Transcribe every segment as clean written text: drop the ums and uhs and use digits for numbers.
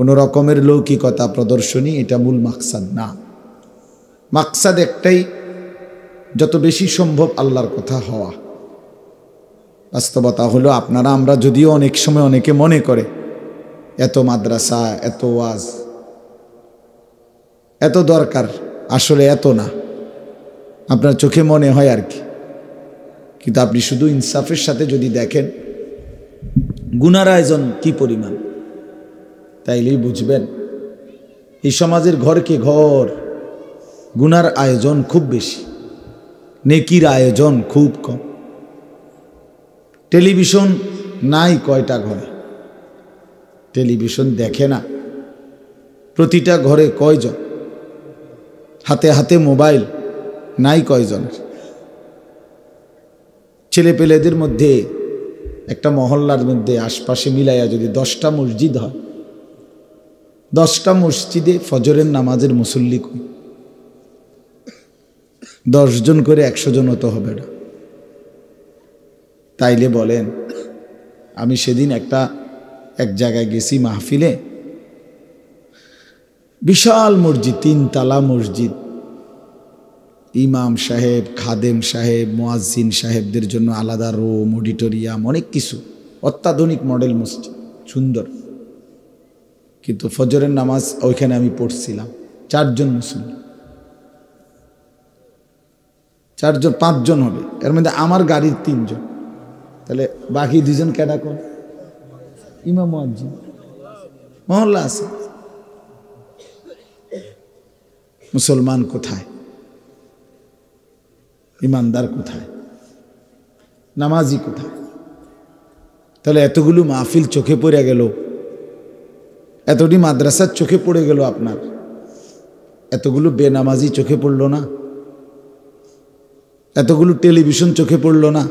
কোনো রকমের লৌকিকতা প্রদর্শনী এটা মূল মাকসাদ না। মাকসাদ একটাই, যত বেশি সম্ভব আল্লাহর কথা হওয়া। বাস্তবতা হলো আপনারা আমরা যদিও অনেক সময় অনেকে মনে করে এত মাদ্রাসা, এত ওয়াজ, এত দরকার, আসলে এত না, আপনার চোখে মনে হয় আর কি। কিন্তু আপনি শুধু ইনসাফের সাথে যদি দেখেন গুনার আয়োজন কি পরিমাণ, তাইলেই বুঝবেন এই সমাজের ঘরকে ঘর গুনার আয়োজন খুব বেশি, নেকির আয়োজন খুব কম। টেলিভিশন নাই কয়টা ঘরে, টেলিভিশন দেখে না প্রতিটা ঘরে কয়জন, হাতে হাতে মোবাইল নাই কয়জনের। ছেলে পেলেদের মধ্যে একটা মহল্লার মধ্যে আশপাশে মিলাইয়া যদি 10টা মসজিদ হয়, 10টা মসজিদে ফজরের নামাজের মুসল্লি কই? 10 জন করে 100 জনও তো হবে না। তাইলে বলেন, আমি সেদিন এক জায়গায় গেছি মাহফিলে, বিশাল মসজিদ, 3 তলা মসজিদ, ইমাম সাহেব, খাদেম সাহেব, মুয়াজ্জিন সাহেবদের জন্য আলাদা রুম, অডিটোরিয়াম, অনেক কিছু, অত্যাধুনিক মডেল মসজিদ, সুন্দর। কিন্তু ফজরের নামাজ ওইখানে আমি পড়ছিলাম 4 জন মুসল্লি, 4 জন, 5 জন হবে, এর মধ্যে আমার গাড়ির 3 জন, তাহলে বাকি 2 জন কেডা কোন? ইমাম মুয়াজ্জিন, মহল্লা আছে। মুসলমান কোথায়? ইমানদার কোথায়? নামাজি কোথায়? তাহলে এতগুলো মাহফিল চোখে পড়ে গেল, এতটি মাদ্রাসার চোখে পড়ে গেল, আপনার এতগুলো বেনামাজি চোখে পড়ল না? এতগুলো টেলিভিশন চোখে পড়ল না?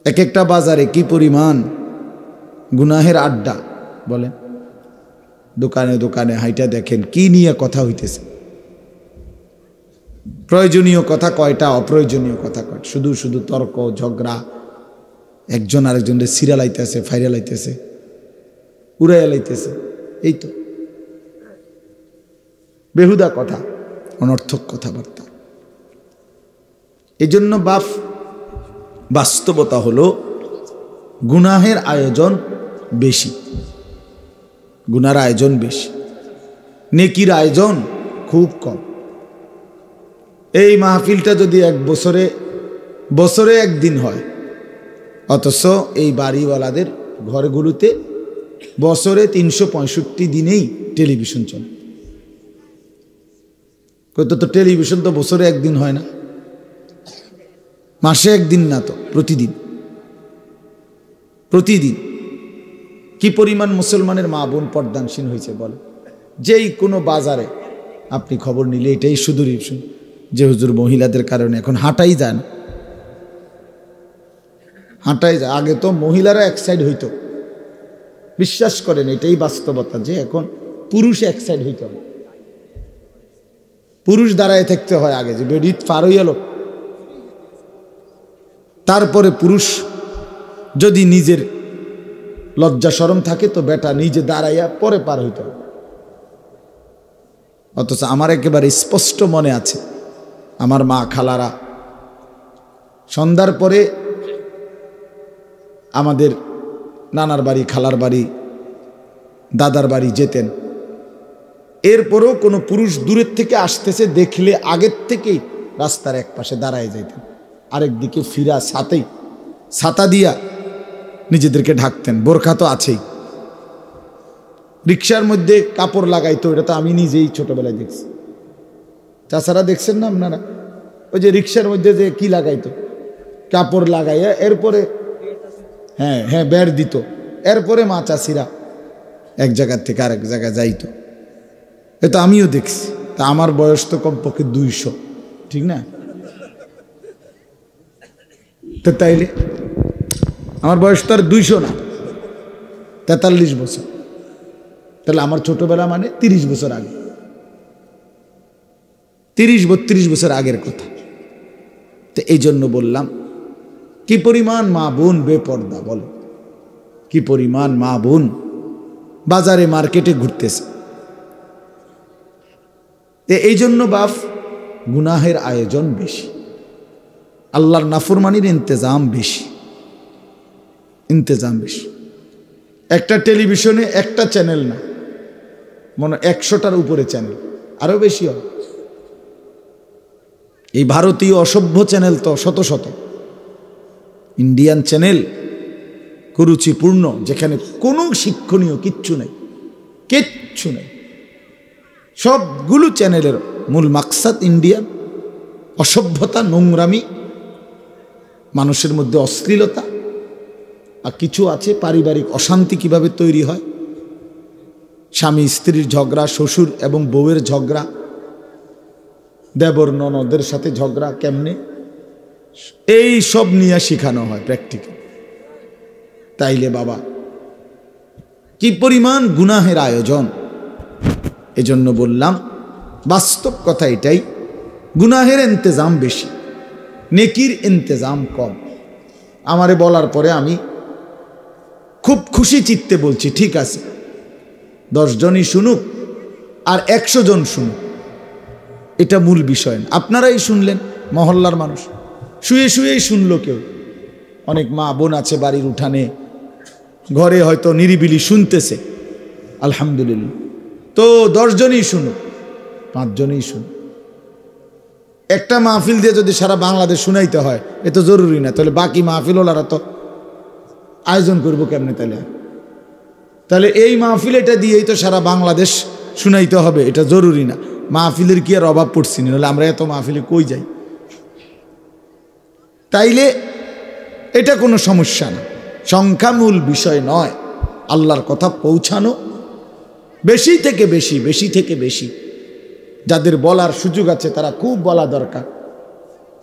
এক একটা বাজারে কি পরিমাণ গুনাহের আড্ডা, বলেন। দোকানে দোকানে হাইটা দেখেন কি নিয়ে কথা হইতেছে, প্রয়োজনীয় কথা কয়টা, অপ্রয়োজনীয় কথা কয়টা, শুধু শুধু তর্ক ঝগড়া, একজন আরেকজনের সিরা লাইতেছে, ফাইরা লাইতেছে, উড়াইয়া লাইতেছে, এই তো বেহুদা কথা, অনর্থক কথাবার্তা। এই জন্য বাস্তবতা হলো গুনাহের আয়োজন বেশি, গুনার আয়োজন বেশি, নেকির আয়োজন খুব কম। এই মাহফিলটা যদি বছরে একদিন হয়, অথচ এই বাড়িওয়ালাদের ঘরগুলোতে বছরে 365 দিনেই টেলিভিশন চলে। তো টেলিভিশন তো বছরে একদিন হয় না, মাসে একদিন না, তো প্রতিদিন। কি পরিমাণ মুসলমানের মা বোন পর্দানসীন হয়েছে বলে। যেই কোনো বাজারে আপনি খবর নিলে এটাই শুধু যে হুজুর মহিলাদের কারণে এখন হাঁটাই যায় না, আগে তো মহিলারা এক সাইড হইতো, বিশ্বাস করেন এটাই বাস্তবতা যে এখন পুরুষ এক সাইড হইতে হবে, পুরুষ দাঁড়ায় থাকতে হয় আগে, যে বেডিত পার হইয়া লোক, তারপরে পুরুষ যদি নিজের লজ্জা শরম থাকে তো বেটা নিজে দাঁড়াইয়া পরে পার হইতে হবে। অথচ আমার একেবারে স্পষ্ট মনে আছে, আমার মা খালারা সন্ধ্যার পরে আমাদের নানার বাড়ি, খালার বাড়ি, দাদার বাড়ি যেতেন। এরপরেও কোনো পুরুষ দূরের থেকে আসতেছে দেখলে আগের থেকেই রাস্তার এক পাশে দাঁড়ায় যাইতেন, আরেক দিকে ফিরা ছাতা দিয়া নিজেদেরকে ঢাকতেন, বোরখা তো আছেই। রিক্সার মধ্যে কাপড় লাগাইতো, এটা তো আমি নিজেই ছোটবেলায় দেখছি। চাচারা দেখছেন না আপনারা? ওই যে রিক্সার মধ্যে যে কি লাগাইতো, কাপড় লাগাইয়া এরপরে হ্যাঁ বের দিত, এরপরে মা চাষিরা এক জায়গার থেকে আরেক জায়গায় যাইতো। এটা আমিও দেখছি। তা আমার বয়স তো কমপক্ষে 200, ঠিক না? তো তাইলে আমার বয়স তো আর 200 না, 43 বছর। তাহলে আমার ছোটবেলা মানে 30 বছর আগে, 30-32 বছর আগের কথা। তো এই জন্য বললাম কি পরিমাণ মা বোন বেপর্দা, বলো কি পরিমাণ মা বোন বাজারে মার্কেটে ঘুরতেছে। এই জন্য বাপ গুনাহের আয়োজন বেশি, আল্লাহর নাফরমানির ইন্তজাম বেশি। একটা টেলিভিশনে একটা চ্যানেল না, মনে 100টার উপরে চ্যানেল, আরো বেশি হয়। এই ভারতীয় অসভ্য চ্যানেল তো শত শত, ইন্ডিয়ান চ্যানেল কুরুচিপূর্ণ, যেখানে কোনো শিক্ষণীয় কিচ্ছু নেই। সবগুলো চ্যানেলের মূল মাকসাদ ইন্ডিয়ান, অসভ্যতা, নোংরামি, মানুষের মধ্যে অশ্লীলতা, আর কিছু আছে পারিবারিক অশান্তি কিভাবে তৈরি হয়, স্বামী স্ত্রীর ঝগড়া, শ্বশুর এবং বউয়ের ঝগড়া, দেবর ননদের সাথে ঝগড়া কেমনে, এই সব নিয়ে শেখানো হয় প্র্যাকটিক্যাল। তাইলে বাবা কি পরিমাণ গুনাহের আয়োজন। এজন্য বললাম বাস্তব কথা এটাই, গুনাহের ইন্তজাম বেশি, নেকির ইন্তজাম কম। আমারে বলার পরে আমি খুব খুশি চিত্তে বলছি, ঠিক আছে, 10 জনই শুনুক আর 100 জন শুনুক, এটা মূল বিষয় না। আপনারাই শুনলেন, মহল্লার মানুষ শুয়েই শুনলো। কেউ অনেক মা বোন আছে বাড়ির উঠানে, ঘরে হয়তো নিরিবিলি শুনতেছে, আলহামদুলিল্লাহ। তো 10 জনই শুনুক, 5 জনই শুনুক। একটা মাহফিল দিয়ে যদি সারা বাংলাদেশ শুনাইতে হয়, এ তো জরুরি না। তাহলে বাকি মাহফিল ওলারা তো আয়োজন করবো কেমনে? তাহলে এই মাহফিল এটা দিয়েই তো সারা বাংলাদেশ শুনাইতে হবে, এটা জরুরি না। মাহফিলের কি আর অভাব পড়ছি না? আমরা এত মাহফিলে কই যাই? তাইলে এটা কোনো সমস্যা না, সংখ্যা মূল বিষয় নয়। আল্লাহর কথা পৌঁছানো, বেশি থেকে বেশি। যাদের বলার সুযোগ আছে তারা খুব বলা দরকার,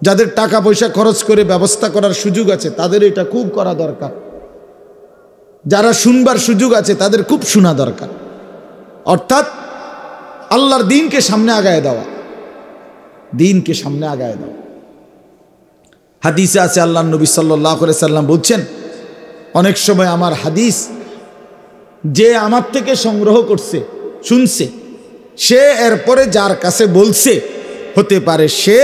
যাদের টাকা পয়সা খরচ করে ব্যবস্থা করার সুযোগ আছে তাদের এটা খুব করা দরকার, যারা শুনবার সুযোগ আছে তাদের খুব শোনা দরকার। অর্থাৎ আল্লাহর দ্বীনকে সামনে আগায় দেওয়া, হাদিসে আছে আল্লাহর নবী সাল্লাল্লাহু আলাইহি সাল্লাম বলছেন, অনেক সময় আমার হাদিস যে আমার থেকে সংগ্রহ করছে, শুনছে, সে এরপরে যার কাছে বলছে, হতে পারে সে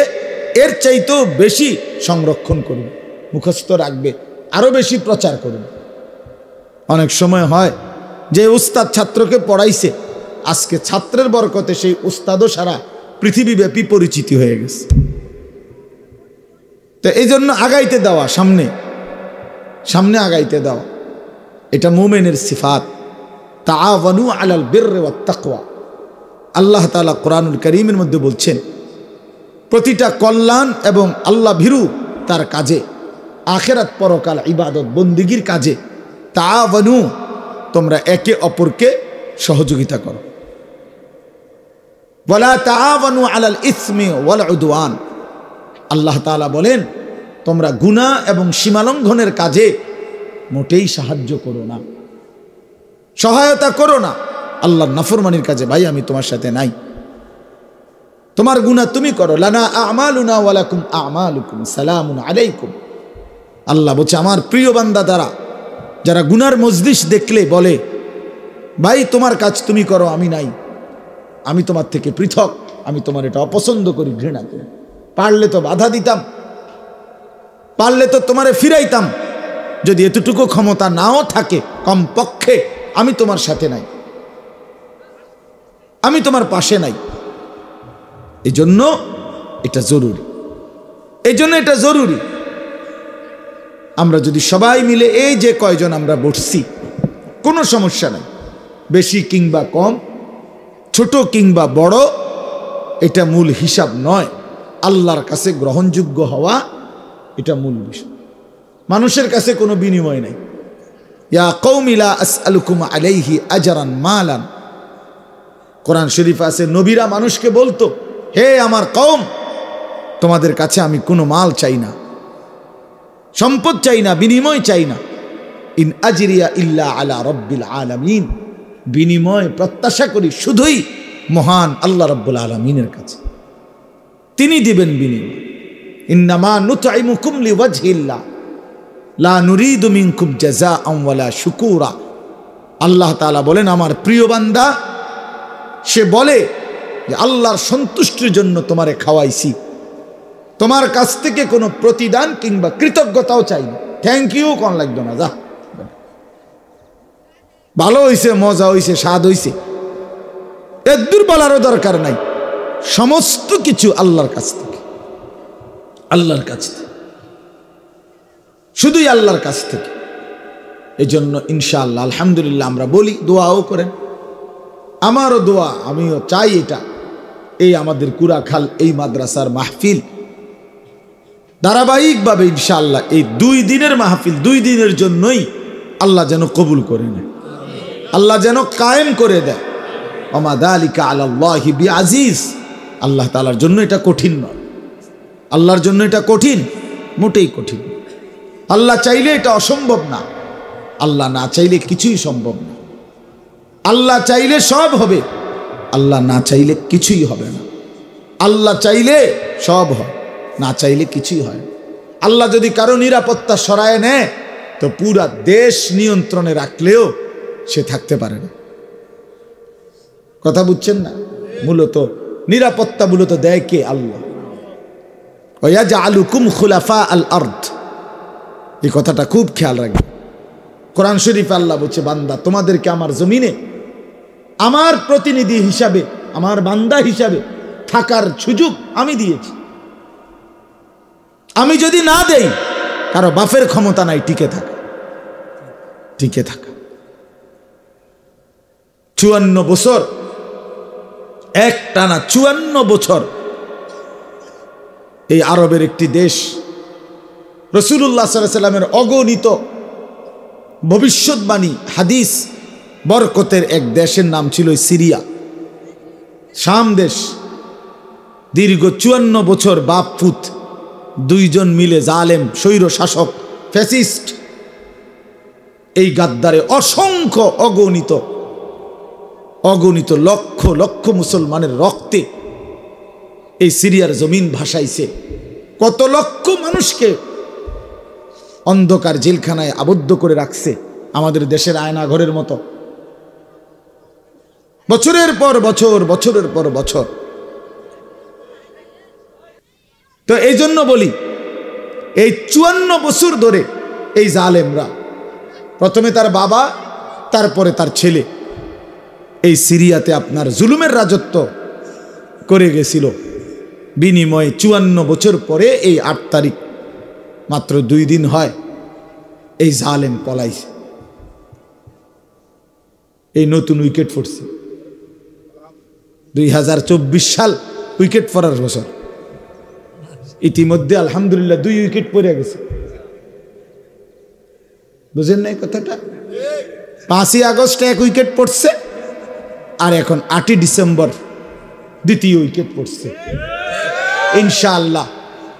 এর চাইতেও বেশি সংরক্ষণ করবে, মুখস্থ রাখবে, আরো বেশি প্রচার করবে। অনেক সময় হয় যে উস্তাদ ছাত্রকে পড়াইছে, আজকে ছাত্রের বরকতে সেই উস্তাদও সারা পৃথিবীব্যাপী পরিচিতি হয়ে গেছে। তো এই জন্য আগাইতে দেওয়া, সামনে আগাইতে দেওয়া, এটা মুমিনের সিফাত। তাআওয়ানু আলাল বিররি ওয়াত তাকওয়া, আল্লাহ তাআলা কোরআনুল কারীমের মধ্যে বলছেন, প্রতিটা কল্যাণ এবং আল্লাহ ভীরু তার কাজে, আখিরাত পরকাল ইবাদত বন্দিগির কাজে তাআওয়ানু, তোমরা একে অপরকে সহযোগিতা করো। ওয়ালা তাআওয়ানু আলাল ইসমি ওয়াল উদওয়ান, আল্লাহ তাআলা বলেন তোমরা গুনাহ এবং সীমালঙ্ঘনের কাজে মোটেই সাহায্য করো না, সহায়তা করো না। আল্লাহর নাফরমানির কাজে ভাই আমি তোমার সাথে নাই, তোমার গুনাহ তুমি করো। লানা আমালুনা ওয়া লাকুম আমালুকুম সালামুন আলাইকুম, আল্লাহ বলছে আমার প্রিয় বান্দা দ্বারা যারা গুনার মজলিস দেখলে বলে ভাই তোমার কাজ তুমি করো, আমি নাই, আমি তোমার থেকে পৃথক, আমি তোমার এটা অপছন্দ করি, ঘৃণা করি, পারলে তো বাধা দিতাম, পারলে তো তোমারে ফিরাইতাম, যদি এতটুকু ক্ষমতা নাও থাকে কমপক্ষে আমি তোমার সাথে নাই, আমি তোমার পাশে নাই। এই জন্য এটা জরুরি, আমরা যদি সবাই মিলে এই যে কয়জন আমরা বসছি, কোনো সমস্যা নাই, বেশি কিংবা কম, ছোট কিংবা বড়, এটা মূল হিসাব নয়। আল্লাহর কাছে গ্রহণযোগ্য হওয়া এটা মূল বিষয়, মানুষের কাছে কোনো বিনিময় নাই। ইয়া কওমি লা আসআলুকুম আলাইহি আজরান মালান, কোরআন শরীফ আছে নবীরা মানুষকে বলতো, হে আমার কওম, তোমাদের কাছে আমি কোনো মাল চাই না, সম্পদ চাই না, বিনিময় চাই না। ইন আজরিয়া ইল্লা আলা রাব্বিল আলামিন, বিনিময় প্রত্যাশা করি শুধুই মহান আল্লাহ রাব্বুল আলামিনের কাছে, তিনি দিবেন বিনিময়। ইন্নামা নুতঈমুকুম লিওয়াজহিল্লাহ লা নুরিদু মিনকুম জাযাআন ওয়ালা শুকুরা, আল্লাহ তাআলা বলেন, আমার প্রিয় বান্দা সে বলে যে আল্লাহর সন্তুষ্টির জন্য তোমারে খাওয়াইছি, তোমার কাছ থেকে কোনো প্রতিদান কিংবা কৃতজ্ঞতাও চাই না, থ্যাংক ইউ কোন লাগবে না, যা ভালো হইছে, মজা হইছে, স্বাদ হইছে, এদূর বলারও দরকার নাই। সমস্ত কিছু আল্লাহর কাছ থেকে, আল্লাহর কাছ থেকে, শুধুই আল্লাহর কাছ থেকে। এই জন্য ইনশাআল্লাহ আলহামদুলিল্লাহ আমরা বলি, দোয়াও করেন, আমারও দোয়া, আমিও চাই এটা, এই আমাদের কুড়াখাল এই মাদ্রাসার মাহফিল ধারাবাহিকভাবে ইনশাআল্লাহ এই 2 দিনের মাহফিল, 2 দিনের জন্যই আল্লাহ যেন কবুল করে নেয়, আল্লাহ যেন কায়েম করে দেয়। ওমা যালিকা আলাল্লাহি বিআজিজ, আল্লাহ তাআলার জন্য এটা কঠিন নয়, আল্লাহর জন্য এটা কঠিন, মোটেই কঠিন। আল্লাহ চাইলে এটা অসম্ভব না, আল্লাহ না চাইলে কিছুই সম্ভব না। আল্লাহ চাইলে সব হবে, আল্লাহ না চাইলে কিছুই হবে না। আল্লাহ চাইলে সব হয়, না চাইলে কিছুই হয় না। আল্লাহ যদি কারো নিরাপত্তা সরায় নেয় তো পুরা দেশ নিয়ন্ত্রণে রাখলেও সে থাকতে পারে না। কথা বুঝছেন না? মূলত নিরাপত্তা মূলত দেয় কে? আল্লাহ। ওয়াজআলুকুম খুলাফা আল আরদ, এই কথাটা খুব খেয়াল রাখবে। কোরআন শরীফে আল্লাহ বলছে, বান্দা তোমাদেরকে আমার জমিনে আমার প্রতিনিধি হিসাবে, আমার বান্দা হিসাবে থাকার সুযোগ আমি দিয়েছি। আমি যদি না দেই, কারো বাপের ক্ষমতা নাই টিকে থাকা, টিকে থাকা। 54 বছর, একটানা 54 বছর এই আরবের একটি দেশ, রাসূলুল্লাহ সাল্লাল্লাহু আলাইহি ওয়াসাল্লামের অগণিত ভবিষ্যৎবাণী হাদিস বরকতের এক দেশের নাম ছিল সিরিয়া, শাম দেশ। দীর্ঘ 54 বছর বাপ পুত 2 জন মিলে জালেম স্বৈর শাসক ফ্যাসিস্ট এই গাদ্দারে অসংখ্য অগণিত লক্ষ লক্ষ মুসলমানের রক্তে এই সিরিয়ার জমিন ভাসাইছে। কত লক্ষ মানুষকে অন্ধকার জেলখানায় আবদ্ধ করে রাখছে, আমাদের দেশের আয়না ঘরের মতো, বছরের পর বছর, বছরের পর বছর। তো এই জন্য বলি, এই 54 বছর ধরে এই জালেমরা, প্রথমে তার বাবা, তারপরে তার ছেলে, এই সিরিয়াতে আপনার জুলুমের রাজত্ব করে গেছিল। বিনিময়ে 54 বছর পরে এই 8 তারিখ, মাত্র 2 দিন হয়, এই জালেম পলাইছে। এই নতুন উইকেট পড়ছে, 2024 সাল উইকেট পড়ার বছর। ইতিমধ্যে আলহামদুলিল্লাহ 2 উইকেট পড়ে গেছে। বুঝেন নাই কথাটা? 5ই আগস্ট 1 উইকেট পড়ছে, আর এখন 8ই ডিসেম্বর 2য় উইকেট পড়ছে। ইনশাআল্লাহ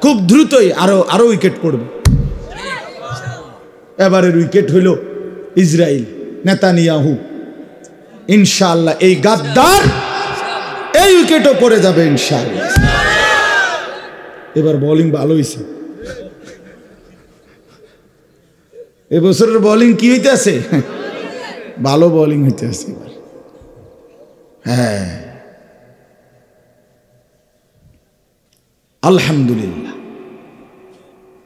খুব দ্রুতই আরো উইকেট পড়বে। এবারের উইকেট হইল ইসরায়েল, নেতানিয়াহু। ইনশাআল্লাহ এই গাদ্দার এই উইকেটও পড়ে যাবে ইনশাআল্লাহ। এবার বোলিং ভালো হয়েছে, এবছরের বোলিং কি হইতেছে? ভালো বোলিং হইতেছে। হ্যাঁ, আলহামদুলিল্লাহ।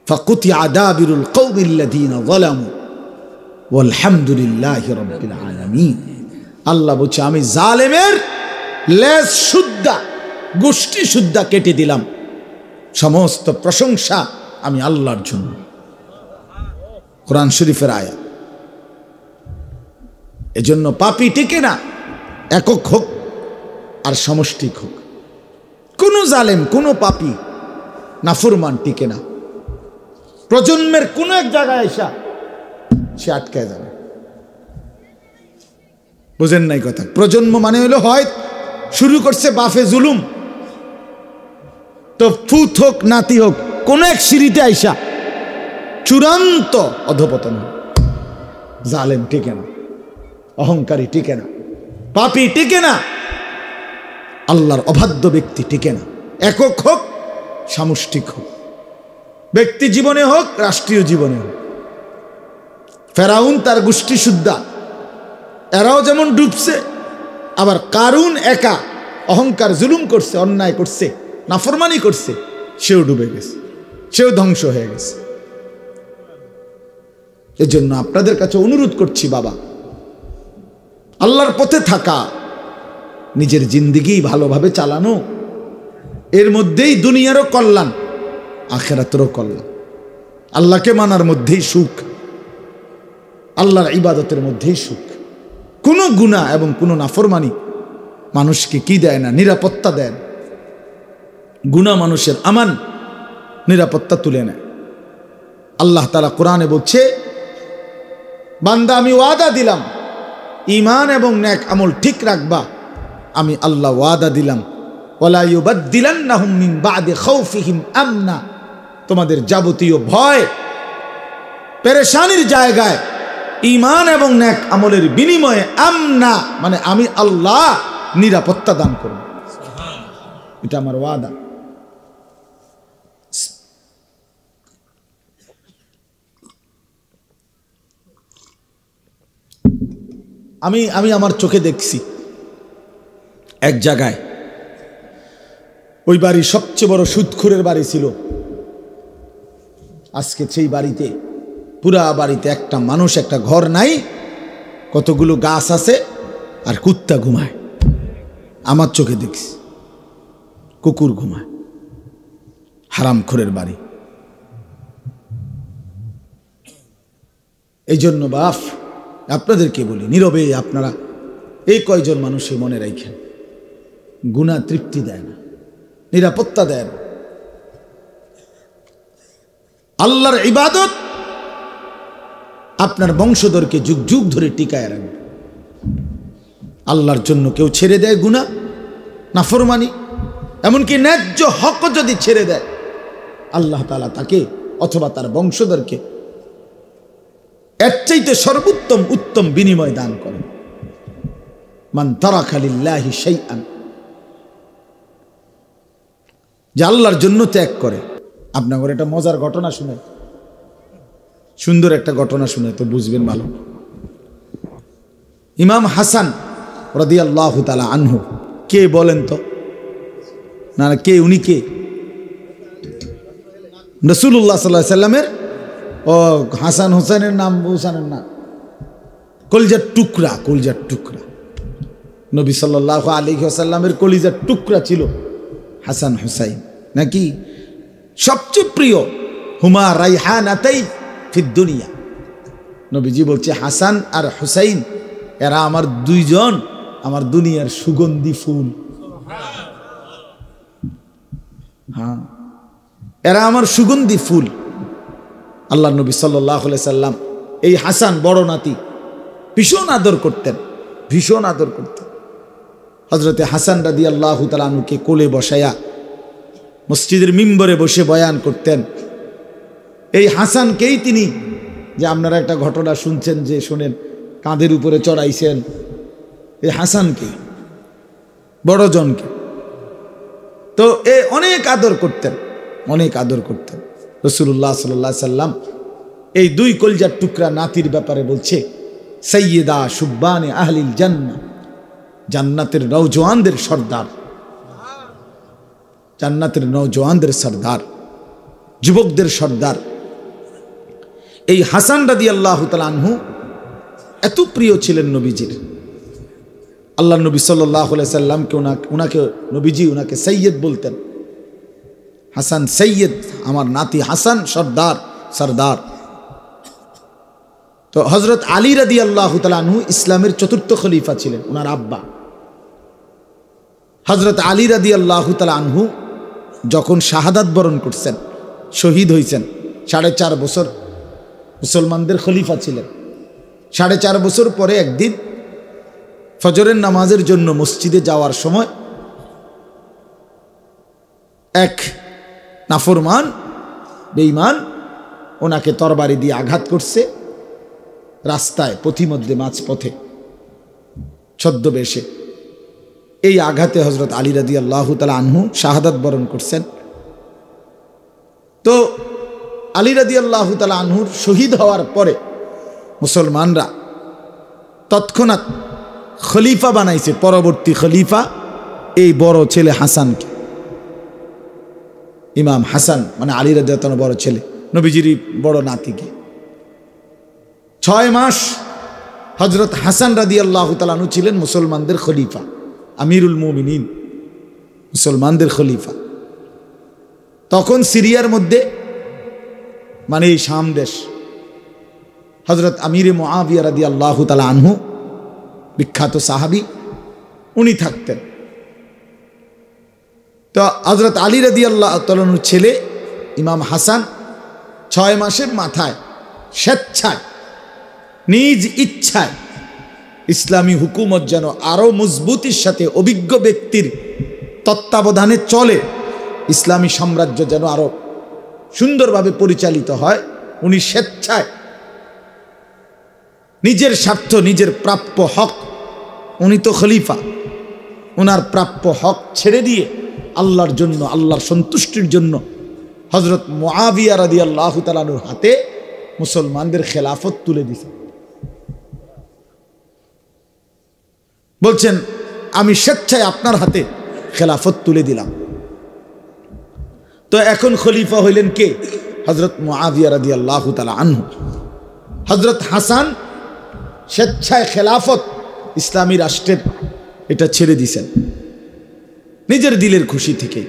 ফাকুতিয়া দাবিরুল কওমিল্লাযীনা যালামু ওয়ালহামদুলিল্লাহি রাব্বিল আলামিন। আল্লাহ বলছে, আমি জালেমের লেজ সুদ্ধা, গোষ্ঠী সুদ্ধা কেটে দিলাম। সমস্ত প্রশংসা আমি আল্লাহর জন্য। কোরআন শরীফের আয়াত। এজন্য পাপী টিকে না, একক হোক আর সমষ্টিক হোক। কোন জালেম, কোন পাপী নাফরমান টিকে না। প্রজন্মের কোন এক জায়গায় আইসা সে আটকায় যাবে। বুঝেন নাই কথা? প্রজন্ম মানে হলো, হয় শুরু করছে বাফে জুলুম, তো ফুত হোক নাতি হোক, কোন এক সিঁড়িতে আইসা চূড়ান্ত অধপতন। জালেম টিকে না, অহংকারী টিকে না, পাপী টিকে না, আল্লাহর অবাধ্য ব্যক্তি টিকে না। একক হোক, সামষ্টিক হোক, ব্যক্তি জীবনে হোক, রাষ্ট্রীয় জীবনে হোক। ফেরাউন তার গোষ্ঠী সুদ্ধা এরাও যেমন ডুবছে, আবার কারুন একা অহংকার জুলুম করছে, অন্যায় করছে, নাফরমানি করছে, সেও ডুবে গেছে, সেও ধ্বংস হয়ে গেছে। এজন্য আপনাদের কাছে অনুরোধ করছি বাবা, আল্লাহর পথে থাকা, নিজের জিন্দেগি ভালোভাবে চালানো, এর মধ্যেই দুনিয়ারও কল্যাণ, আখিরাতেরও কল্যাণ। আল্লাহকে মানার মধ্যেই সুখ, আল্লাহর ইবাদতের মধ্যেই সুখ। কোনো গুনাহ এবং কোনো নাফরমানি মানুষকে কি দেয় না? নিরাপত্তা দেয় না। গুনাহ মানুষের আমান, নিরাপত্তা তুলে নেয়। আল্লাহ তাআলা কোরআনে বলছে, বান্দা আমি ওয়াদা দিলাম, ঈমান এবং নেক আমল ঠিক রাখবা, আমি আল্লাহ ওয়াদা দিলাম, ওয়ালা ইউবাদদিলান্নাহুম মিন বাদি খাউফিহিম আমনা, তোমাদের যাবতীয় ভয় পেরেশানির জায়গায় ঈমান এবং নেক আমলের বিনিময়ে আমনা মানে আমি আল্লাহ নিরাপত্তা দান করব। এটা আমার ওয়াদা। আমি আমার চোখে দেখছি এক জায়গায়, ওই বাড়ি সবচেয়ে বড় সুদখোরের বাড়ি ছিল। আজকে সেই বাড়িতে, পুরা বাড়িতে একটা মানুষ, একটা ঘর নাই, কতগুলো গাছ আছে আর কুত্তা ঘুমায়। আমার চোখে দেখছি কুকুর ঘুমায়। হারামখোরের বাড়ি। এই জন্য বাপ আপনাদেরকে বলি, নীরবে আপনারা এই কয়জন মানুষের মনে রাখেন, গুনাহ তৃপ্তি দেয় না, নিরাপত্তা দেয় না। আল্লাহর ইবাদত আপনার বংশধরকে যুগ যুগ ধরে টিকায় রাখবে। আল্লাহর জন্য কেউ ছেড়ে দেয় গুনাহ, নাফরমানি, এমনকি ন্যায্য হক যদি ছেড়ে দেয়, আল্লাহ তাআলা তাকে অথবা তার বংশধরকে এর চাইতে সর্বোত্তম উত্তম বিনিময় দান করেন। মান তারাকা লিল্লাহি শাইআন, যে আল্লাহর জন্য ত্যাগ করে। আপনার একটা মজার ঘটনা শুনে, সুন্দর একটা ঘটনা শুনে তো বুঝবেন ভালো। ইমাম হাসান রাদিয়াল্লাহু তাআলা আনহু কে বলেন তো? না কে, উনি কে? রাসূলুল্লাহ সাল্লাল্লাহু আলাইহি সাল্লামের ও হাসান হোসেনের নাম, হুসাইনের নাম, কলিজার টুকরা, কলিজার টুকরা। নবী সাল্লাল্লাহু আলাইহি ওয়াসাল্লামের কলিজার টুকরা ছিল হাসান হুসাইন, নাকি? সবচেয়ে প্রিয়, হুমা রাইহানাতাই ফিদ দুনিয়া। নবীজি বলছে হাসান আর হুসাইন এরা আমার দুইজন, আমার দুনিয়ার সুগন্ধি ফুল। হ্যাঁ, এরা আমার সুগন্ধি ফুল। আল্লাহ নবী সাল্লাল্লাহু আলাইহি সাল্লাম এই হাসান বড় নাতি ভীষণ আদর করতেন, ভীষণ আদর করতেন। হযরতে হাসান রাদিয়াল্লাহু তাআলা আনহুকে কোলে বসায়া মসজিদের মিম্বরে বসে বয়ান করতেন। এই হাসানকেই তিনি, যে আপনারা একটা ঘটনা শুনছেন, যে শোনেন, কাঁধের উপরে চড়াইছেন, এই হাসানকে, বড়জনকে, তো এ অনেক আদর করতেন, অনেক আদর করতেন। রাসূলুল্লাহ সাল্লাল্লাহু আলাইহি সাল্লাম এই দুই কলিজার টুকরা নাতির ব্যাপারে বলছে, সাইয়্যিদা শুব্বানে আহলিল জান্নাহ, জান্নাতের নওজওয়ানদের সর্দার, জান্নাতের নওজওয়ানদের সর্দার, যুবকদের সর্দার। এই হাসান রাদিয়াল্লাহু তাআলা আনহু এত প্রিয় ছিলেন নবীজির। আল্লাহ নবী সাল্লাল্লাহু আলাইহি সাল্লামকে উনাকে নবীজি উনাকে সৈয়দ বলতেন। হাসান সৈয়দ, আমার নাতি হাসান সর্দার, সর্দার। তো হযরত আলী রাদিয়াল্লাহু তাআলা আনহু ইসলামের চতুর্থ খলিফা ছিলেন, ওনার আব্বা। হযরত আলী রাদিয়াল্লাহু তাআলা আনহু যখন শাহাদাত বরণ করছেন, শহীদ হয়েছেন, 4.5 বছর মুসলমানদের খলিফা ছিলেন। 4.5 বছর পরে একদিন ফজরের নামাজের জন্য মসজিদে যাওয়ার সময় এক নাফরমান, বেঈমান ওনাকে তরবারি দিয়ে আঘাত করছে রাস্তায়, পথিমধ্যে, মাঝপথে, ছদ্মবেশে। এই আঘাতে হযরত আলী রাদিয়াল্লাহু তাআলা আনহু শাহাদাত বরণ করছেন। তো আলী রাদিয়াল্লাহু তাআলা আনহুর শহীদ হওয়ার পরে মুসলমানরা তৎক্ষণাৎ খলিফা বানাইছে, পরবর্তী খলিফা এই বড় ছেলে হাসানকে। ইমাম হাসান মানে আলী রাদিয়াল্লাহু তাআলা বড় ছেলে, নবীজির বড় নাতিকে। 6 মাস হযরত হাসান রাদিয়াল্লাহু তাআলা আনহু ছিলেন মুসলমানদের খলিফা, আমিরুল মুমিনিন, মুসলমানদের খলিফা। তখন সিরিয়ার মধ্যে মানে এই শাম দেশ, হযরত আমিরে মুআবিয়া রাদিয়াল্লাহু তাআলা আনহু, বিখ্যাত সাহাবী, উনি থাকতেন। তো হযরত আলী রাদিয়াল্লাহু তাআলা আনহুর ছেলে ইমাম হাসান 6 মাসের মাথায় স্বেচ্ছায় নিজ ইচ্ছায় ইসলামী হুকুমত যেন আরো মজবুতির সাথে অভিজ্ঞ ব্যক্তির তত্ত্বাবধানে চলে, ইসলামী সাম্রাজ্য যেন আরো সুন্দরভাবে পরিচালিত হয়, উনি স্বেচ্ছায় নিজের স্বার্থ, নিজের প্রাপ্য হক, উনি তো খলিফা, ওনার প্রাপ্য হক ছেড়ে দিয়ে আল্লাহর জন্য, আল্লাহর সন্তুষ্টির জন্য হযরত মুআবিয়া রাদিয়াল্লাহু তাআলা আনহুর হাতে মুসলমানদের খেলাফত তুলে দিয়েছেন। বলছেন আমি স্বেচ্ছায় আপনার হাতে খেলাফত তুলে দিলাম। তো এখন খলিফা হইলেন কে? হযরত মুআবিয়া রাদিয়াল্লাহু তাআলা আনহু। হযরত হাসান স্বেচ্ছায় খেলাফত ইসলামী রাষ্ট্রের এটা ছেড়ে দিয়েছেন নিজের দিলের খুশি থেকে,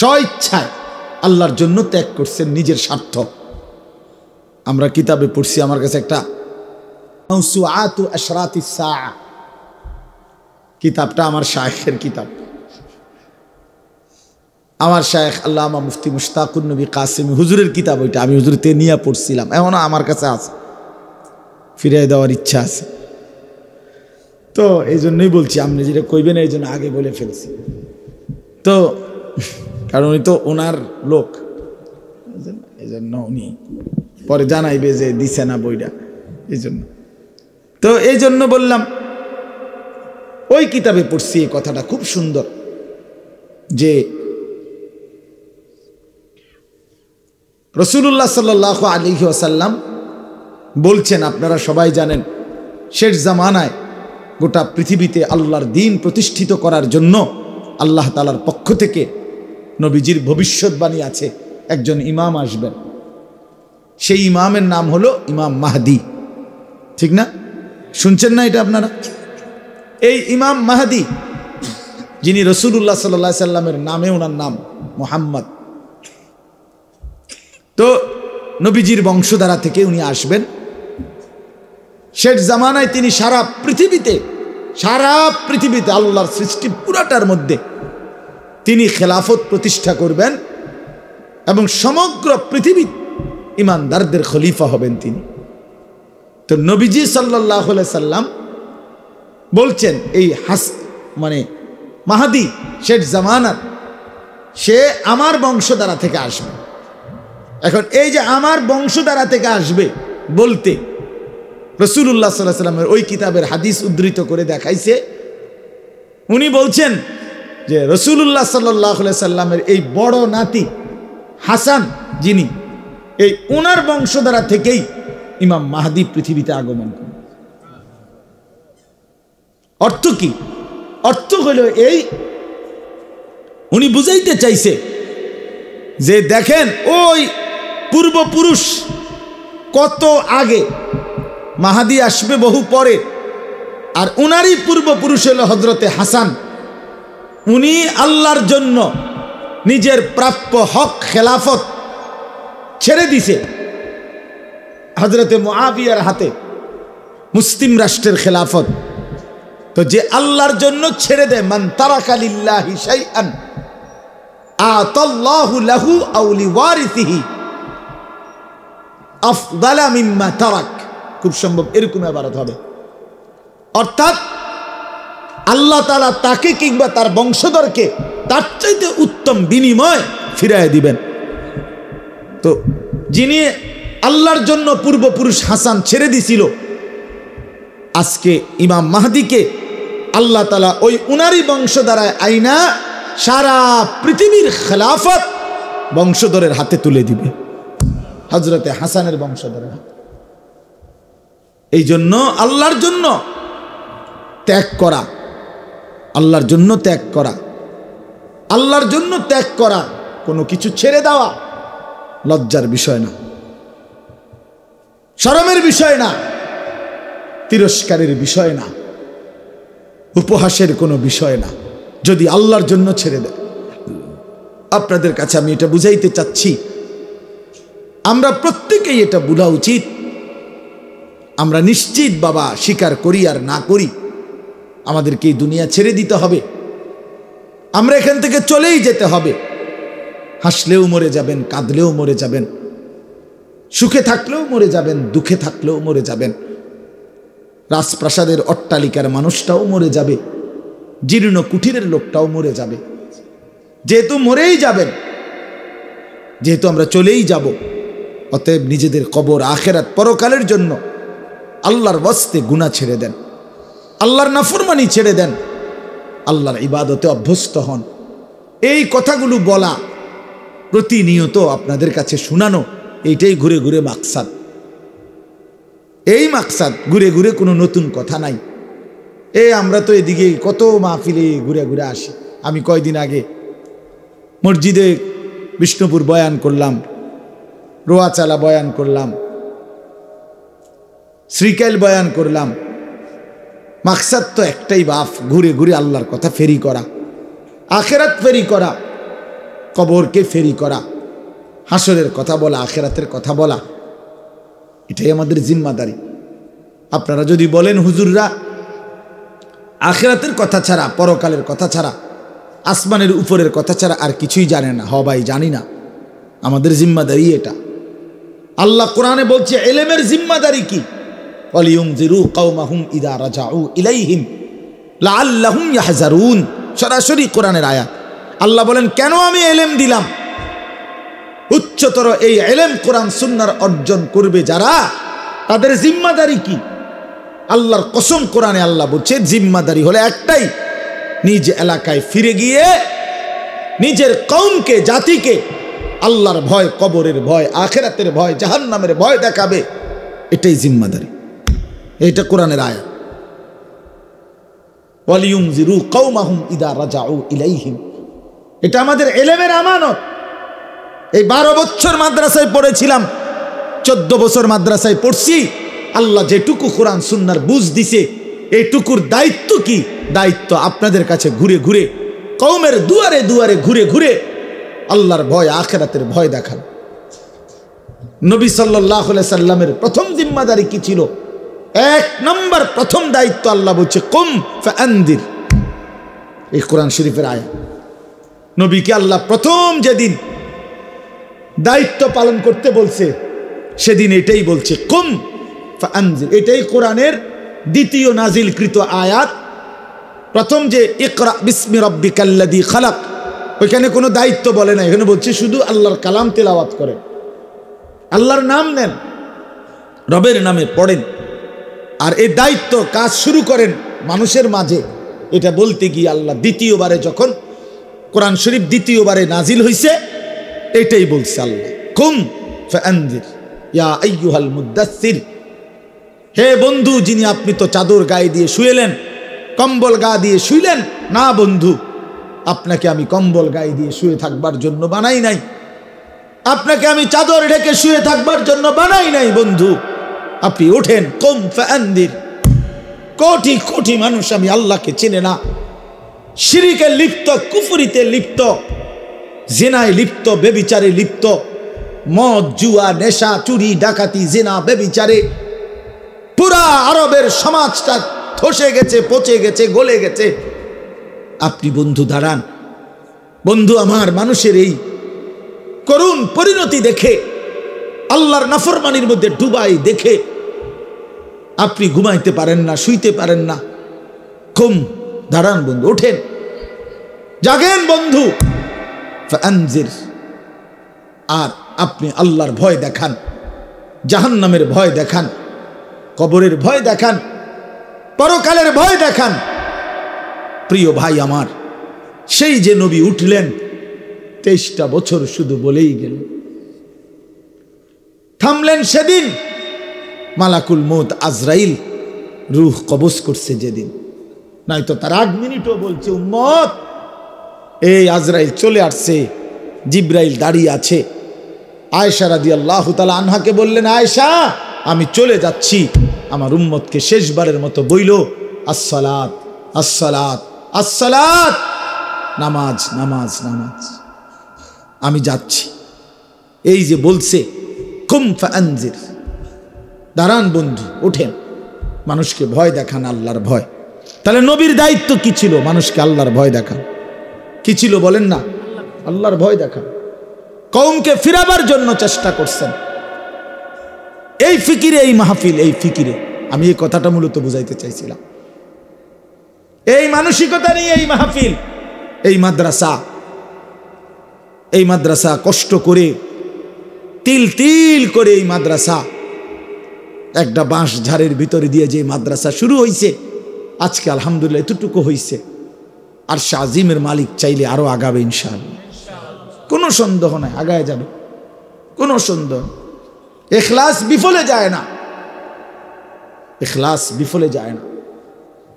স্বইচ্ছায় আল্লাহর জন্য ত্যাগ করছেন, নিজের স্বার্থ। আমরা কিতাবে পড়ছি, আমার কাছে একটা মাওসুআতু আশরাতিস সাআ কিতাবটা আমার শায়েখের কিতাব, আমার শায়েখ আল্লামা মুফতি মুশতাকুন নবী কাসেমি হুজুরের কিতাব, ওইটা আমি হুজুরতে নিয়ে পড়ছিলাম, এমনও আমার কাছে আছে, ফিরিয়ে দেওয়ার ইচ্ছা আছে। তো এই জন্যই বলছি, আপনি যেটা কইবেন এই জন্য আগে বলে ফেলছি। তো কারণ উনি তো ওনার লোক, এই জন্য উনি পরে জানাইবে যে দিছে না বইটা, এই জন্য। তো এই জন্য বললাম, ওই কিতাবে পড়ছি এই কথাটা খুব সুন্দর, যে রাসূলুল্লাহ সাল্লাল্লাহু আলাইহি ওয়াসাল্লাম বলছেন, আপনারা সবাই জানেন, শেষ জামানায় গোটা পৃথিবীতে আল্লাহর দ্বীন প্রতিষ্ঠিত করার জন্য আল্লাহ তাআলার পক্ষ থেকে নবীজির ভবিষ্যৎবাণী আছে, একজন ইমাম আসবেন, সেই ইমামের নাম হলো ইমাম মাহদী। ঠিক না? শুনছেন না এটা আপনারা? এই ইমাম মাহদী, যিনি রাসূলুল্লাহ সাল্লাল্লাহু আলাইহি সাল্লামের নামে, ওনার নাম মুহাম্মদ, তো নবীজির বংশধারা থেকে উনি আসবেন। শেষ জামানায় তিনি সারা পৃথিবীতে আল্লাহর সৃষ্টি পুরাটার মধ্যে তিনি খেলাফত প্রতিষ্ঠা করবেন এবং সমগ্র পৃথিবী ইমানদারদের খলিফা হবেন তিনি। তো নবীজি সাল্লাল্লাহু আলাইহি সাল্লাম বলছেন, এই মানে মাহদী শেষ জামানার, সে আমার বংশধারা থেকে আসবে। এখন এই যে আমার বংশধারা থেকে আসবে বলতে রাসূলুল্লাহ সাল্লাল্লাহু আলাইহি সাল্লামের ওই কিতাবের হাদিস উদ্ধৃত করে দেখাইছে, উনি বলছেন যে রাসূলুল্লাহ সাল্লাল্লাহু আলাইহি সাল্লামের এই বড় নাতি হাসান, যিনি, এই ওনার বংশধারা থেকেই ইমাম মাহদী পৃথিবীতে আগমন করবেন। অর্থ কি? অর্থ হলো এই, উনি বুঝাইতে চাইছে যে দেখেন, ওই পূর্বপুরুষ কত আগে, মাহদী আসবে বহু পরে, আর উনারই পূর্বপুরুষ হলো হযরতে হাসান। উনি আল্লাহর জন্য নিজের প্রাপ্য হক খেলাফত ছেড়ে দিছে হযরতে মুআবিয়ার হাতে, মুসলিম রাষ্ট্রের খেলাফত। তো যে আল্লাহর জন্য ছেড়ে দেয়, মান তারাকা লিল্লাহি শাইআন আতাল্লাহু লাহু আও লিওয়ারিসিহি আফদালা মিম্মা তারাক, খুব সম্ভব এরকম ইবারত হবে। অর্থাৎ আল্লাহ তাআলা তাকে কিংবা তার বংশধরকে তার চাইতে উত্তম বিনিময় ফিরায় দিবেন। তো যিনি আল্লাহর জন্য পূর্বপুরুষ হাসান ছেড়ে দিছিল, আজকে ইমাম মাহদীকে আল্লাহ তাআলা ওই উনারই বংশধারায় আইনা সারা পৃথিবীর খেলাফত বংশধরের হাতে তুলে দিবে, হযরতে হাসানের বংশধরের হাতে। এই জন্য আল্লাহর জন্য ত্যাগ করা, আল্লাহর জন্য ত্যাগ করা, আল্লাহর জন্য ত্যাগ করা, কোনো কিছু ছেড়ে দেওয়া লজ্জার বিষয় না, শরমের বিষয় না, তিরস্কারের বিষয় না, উপহাসের কোনো বিষয় না, যদি আল্লাহর জন্য ছেড়ে দেয়। আপনাদের কাছে আমি এটা বুঝাইতে চাচ্ছি, আমরা প্রত্যেকেই এটা বোঝা উচিত। আমরা নিশ্চিত বাবা, স্বীকার করি আর না করি, আমাদেরকে এই দুনিয়া ছেড়ে দিতে হবে, আমরা এখান থেকে চলেই যেতে হবে। হাসলেও মরে যাবেন, কাঁদলেও মরে যাবেন, সুখে থাকলেও মরে যাবেন, দুঃখে থাকলেও মরে যাবেন। রাজপ্রাসাদের অট্টালিকার মানুষটাও মরে যাবে, জীর্ণ কুঠিরের লোকটাও মরে যাবে। যেহেতু মরেই যাবেন, যেহেতু আমরা চলেই যাব, অতএব নিজেদের কবর, আখেরাত, পরকালের জন্য আল্লাহর ওয়াস্তে গুনাহ ছেড়ে দেন, আল্লাহর নাফরমানি ছেড়ে দেন, আল্লাহর ইবাদতে অভ্যস্ত হন। এই কথাগুলো বলা, প্রতিনিয়ত আপনাদের কাছে শোনানো, এইটাই ঘুরে ঘুরে মাকসাদ। এই মাকসাদ, ঘুরে ঘুরে কোনো নতুন কথা নাই। আমরা তো এদিকে কত মাহফিলে ঘুরে ঘুরে আসি। আমি কয়দিন আগে মসজিদে বিষ্ণুপুর বয়ান করলাম, রোয়াচালা বয়ান করলাম, শ্রীকাইল বয়ান করলাম। মাকসাদ তো একটাই বাপ, ঘুরে ঘুরে আল্লাহর কথা ফেরি করা, আখেরাত ফেরি করা, কবরকে ফেরি করা, হাসরের কথা বলা, আখেরাতের কথা বলা, এটাই আমাদের জিম্মাদারি। আপনারা যদি বলেন হুজুররা আখেরাতের কথা ছাড়া, পরকালের কথা ছাড়া, আসমানের উপরের কথা ছাড়া আর কিছুই জানে না, ভাই জানি না, আমাদের জিম্মাদারি এটা। আল্লাহ কোরআনে বলছে ইলমের জিম্মাদারি কি, ওয়ালিয়ুনজিরু কওমাহুম ইযা রাজাউ ইলাইহিম লাআল্লাহুম ইয়াহজারুন, সরাসরি কোরআনের আয়াত। আল্লাহ বলেন কেন আমি ইলম দিলাম, উচ্চতর এই ইলম কোরআন সুন্নাহর অর্জন করবে যারা, তাদের জিম্মাদারি কি? আল্লাহর কসম, কোরআনে আল্লাহ বলছে জিম্মাদারি হলো একটাই, নিজ এলাকায় ফিরে গিয়ে নিজের কওমকে, জাতিকে আল্লাহর ভয়, কবরের ভয়, আখেরাতের ভয়, জাহান্নামের ভয় দেখাবে। এটাই জিম্মাদারি, এটা কোরআনের আয়াত। ওয়ালিয়ুনজিরু কওমাহুম ইযা রাজাউ ইলাইহিম, এটা আমাদের ইলমের আমানত। এই 12 বছর মাদ্রাসায় পড়েছিলাম, 14 বছর মাদ্রাসায় পড়ছি। আল্লাহ যেটুকু কোরআন সুন্নাহর বুঝ দিছে, এইটুকুর দায়িত্ব কি? দায়িত্ব আপনাদের কাছে ঘুরে ঘুরে, কওমের দুয়ারে দুয়ারে ঘুরে ঘুরে আল্লাহর ভয়, আখেরাতের ভয় দেখান। নবী সাল্লাল্লাহু আলাইহি সাল্লামের প্রথম জিম্মাদারি কি ছিল? 1 নম্বর প্রথম দায়িত্ব আল্লাহ বলছে কুম ফাআনদির, এই কোরআন শরীফের আয়াত। নবীকে আল্লাহ প্রথম যেদিন দায়িত্ব পালন করতে বলছে, সেদিন এটাই বলছে কুম ফাআনজির। এটাই কোরআনের দ্বিতীয় নাজিলকৃত আয়াত। প্রথম যে ইকরা বিসমি রাব্বিকাল্লাযী খালাক, ওইখানে কোনো দায়িত্ব বলে না, এখানে বলছে শুধু আল্লাহর কালাম তেলাওয়াত করেন, আল্লাহর নাম নেন, রবের নামে পড়েন, আর এই দায়িত্ব কাজ শুরু করেন মানুষের মাঝে। এটা বলতে গিয়ে আল্লাহ দ্বিতীয়বারে, যখন কোরআন শরীফ দ্বিতীয়বারে নাজিল হইছে, এটাই বলছে আল্লাহ কুম ফাআনজির ইয়া আইয়ুহাল মুদাসসির, হে বন্ধু, যিনি আপনি তো চাদর গায়ে দিয়ে শুয়েলেন, কম্বল গা দিয়ে শুইলেন না বন্ধু, আপনাকে আমি কম্বল গায়ে দিয়ে শুয়ে থাকবার জন্য বানাই নাই, আপনাকে আমি চাদর ঢেকে শুয়ে থাকবার জন্য বানাই নাই বন্ধু, আপনি ওঠেন। কুম ফাআনদির। কোটি কোটি মানুষ আমি আল্লাহকে চেনে না, শিরকে লিপ্ত, কুফরিতে লিপ্ত, জিনায় লিপ্ত, বেবিচারে লিপ্ত, মদ, জুয়া, নেশা, চুরি, ডাকাতি, জিনা, বেবিচারে পুরা আরবের সমাজটা ধসে গেছে, পচে গেছে, গলে গেছে। আপনি বন্ধু দাঁড়ান, বন্ধু আমার, মানুষের এই করুণ পরিণতি দেখে, আল্লাহর নাফরমানির মধ্যে ডুবাই দেখে আপনি ঘুমাইতে পারেন না, শুইতে পারেন না। কুম, দাঁড়ান বন্ধু, ওঠেন, জাগেন বন্ধু। ফাআনজির, আর আপনি আল্লাহর ভয় দেখান, জাহান্নামের ভয় দেখান, কবরের ভয় দেখান, পরকালের ভয় দেখান। প্রিয় ভাই আমার, সেই যে নবী উঠলেন 23টা বছর, শুধু বলেই গেলেন, থামলেন সেদিন মালাকুল মউত আজরাইল রূহ কবজ করছে যেদিন, নয়তো তার 8 মিনিটও বলছে উম্মত এই আজরাইল চলে আসছে, জিব্রাইল দাঁড়িয়ে আছে। আয়েশা রাদিয়াল্লাহু তাআলা আনহাকে বললেন, আয়েশা আমি চলে যাচ্ছি, আমার উম্মতকে শেষবারের মতো বইলো আসসালাত আসসালাত আসসালাত, নামাজ নামাজ নামাজ। আমি যাচ্ছি। এই যে বলছে কুম ফাআনজির, দাঁড়ান বন্ধু ওঠেন, মানুষকে ভয় দেখান, আল্লাহর ভয়। তাহলে নবীর দায়িত্ব কি ছিল? মানুষকে আল্লাহর ভয় দেখান। কি ছিল বলেন না? আল্লাহর ভয় দেখান। কওমকে ফিরাবার জন্য চেষ্টা করছেন। এই ফিকিরে এই মাহফিল, এই ফিকিরে আমি এই কথাটা মূলত বুঝাইতে চাইছিলাম। এই মানসিকতা নিয়ে এই মাহফিল, এই মাদ্রাসা কষ্ট করে তিল তিল করে এই মাদ্রাসা, একটা বাঁশ ঝাড়ের ভিতরে দিয়ে যে মাদ্রাসা শুরু হয়েছে, আজকে আলহামদুলিল্লাহ এতটুকু হয়েছে। আর শাজিমের মালিক চাইলে আরো আগাবে ইনশাআল্লাহ, কোনো সন্দেহ নাই, আগায় যাবে, কোনো সন্দেহ। ইখলাস বিফলে যায় না, ইখলাস বিফলে যায় না,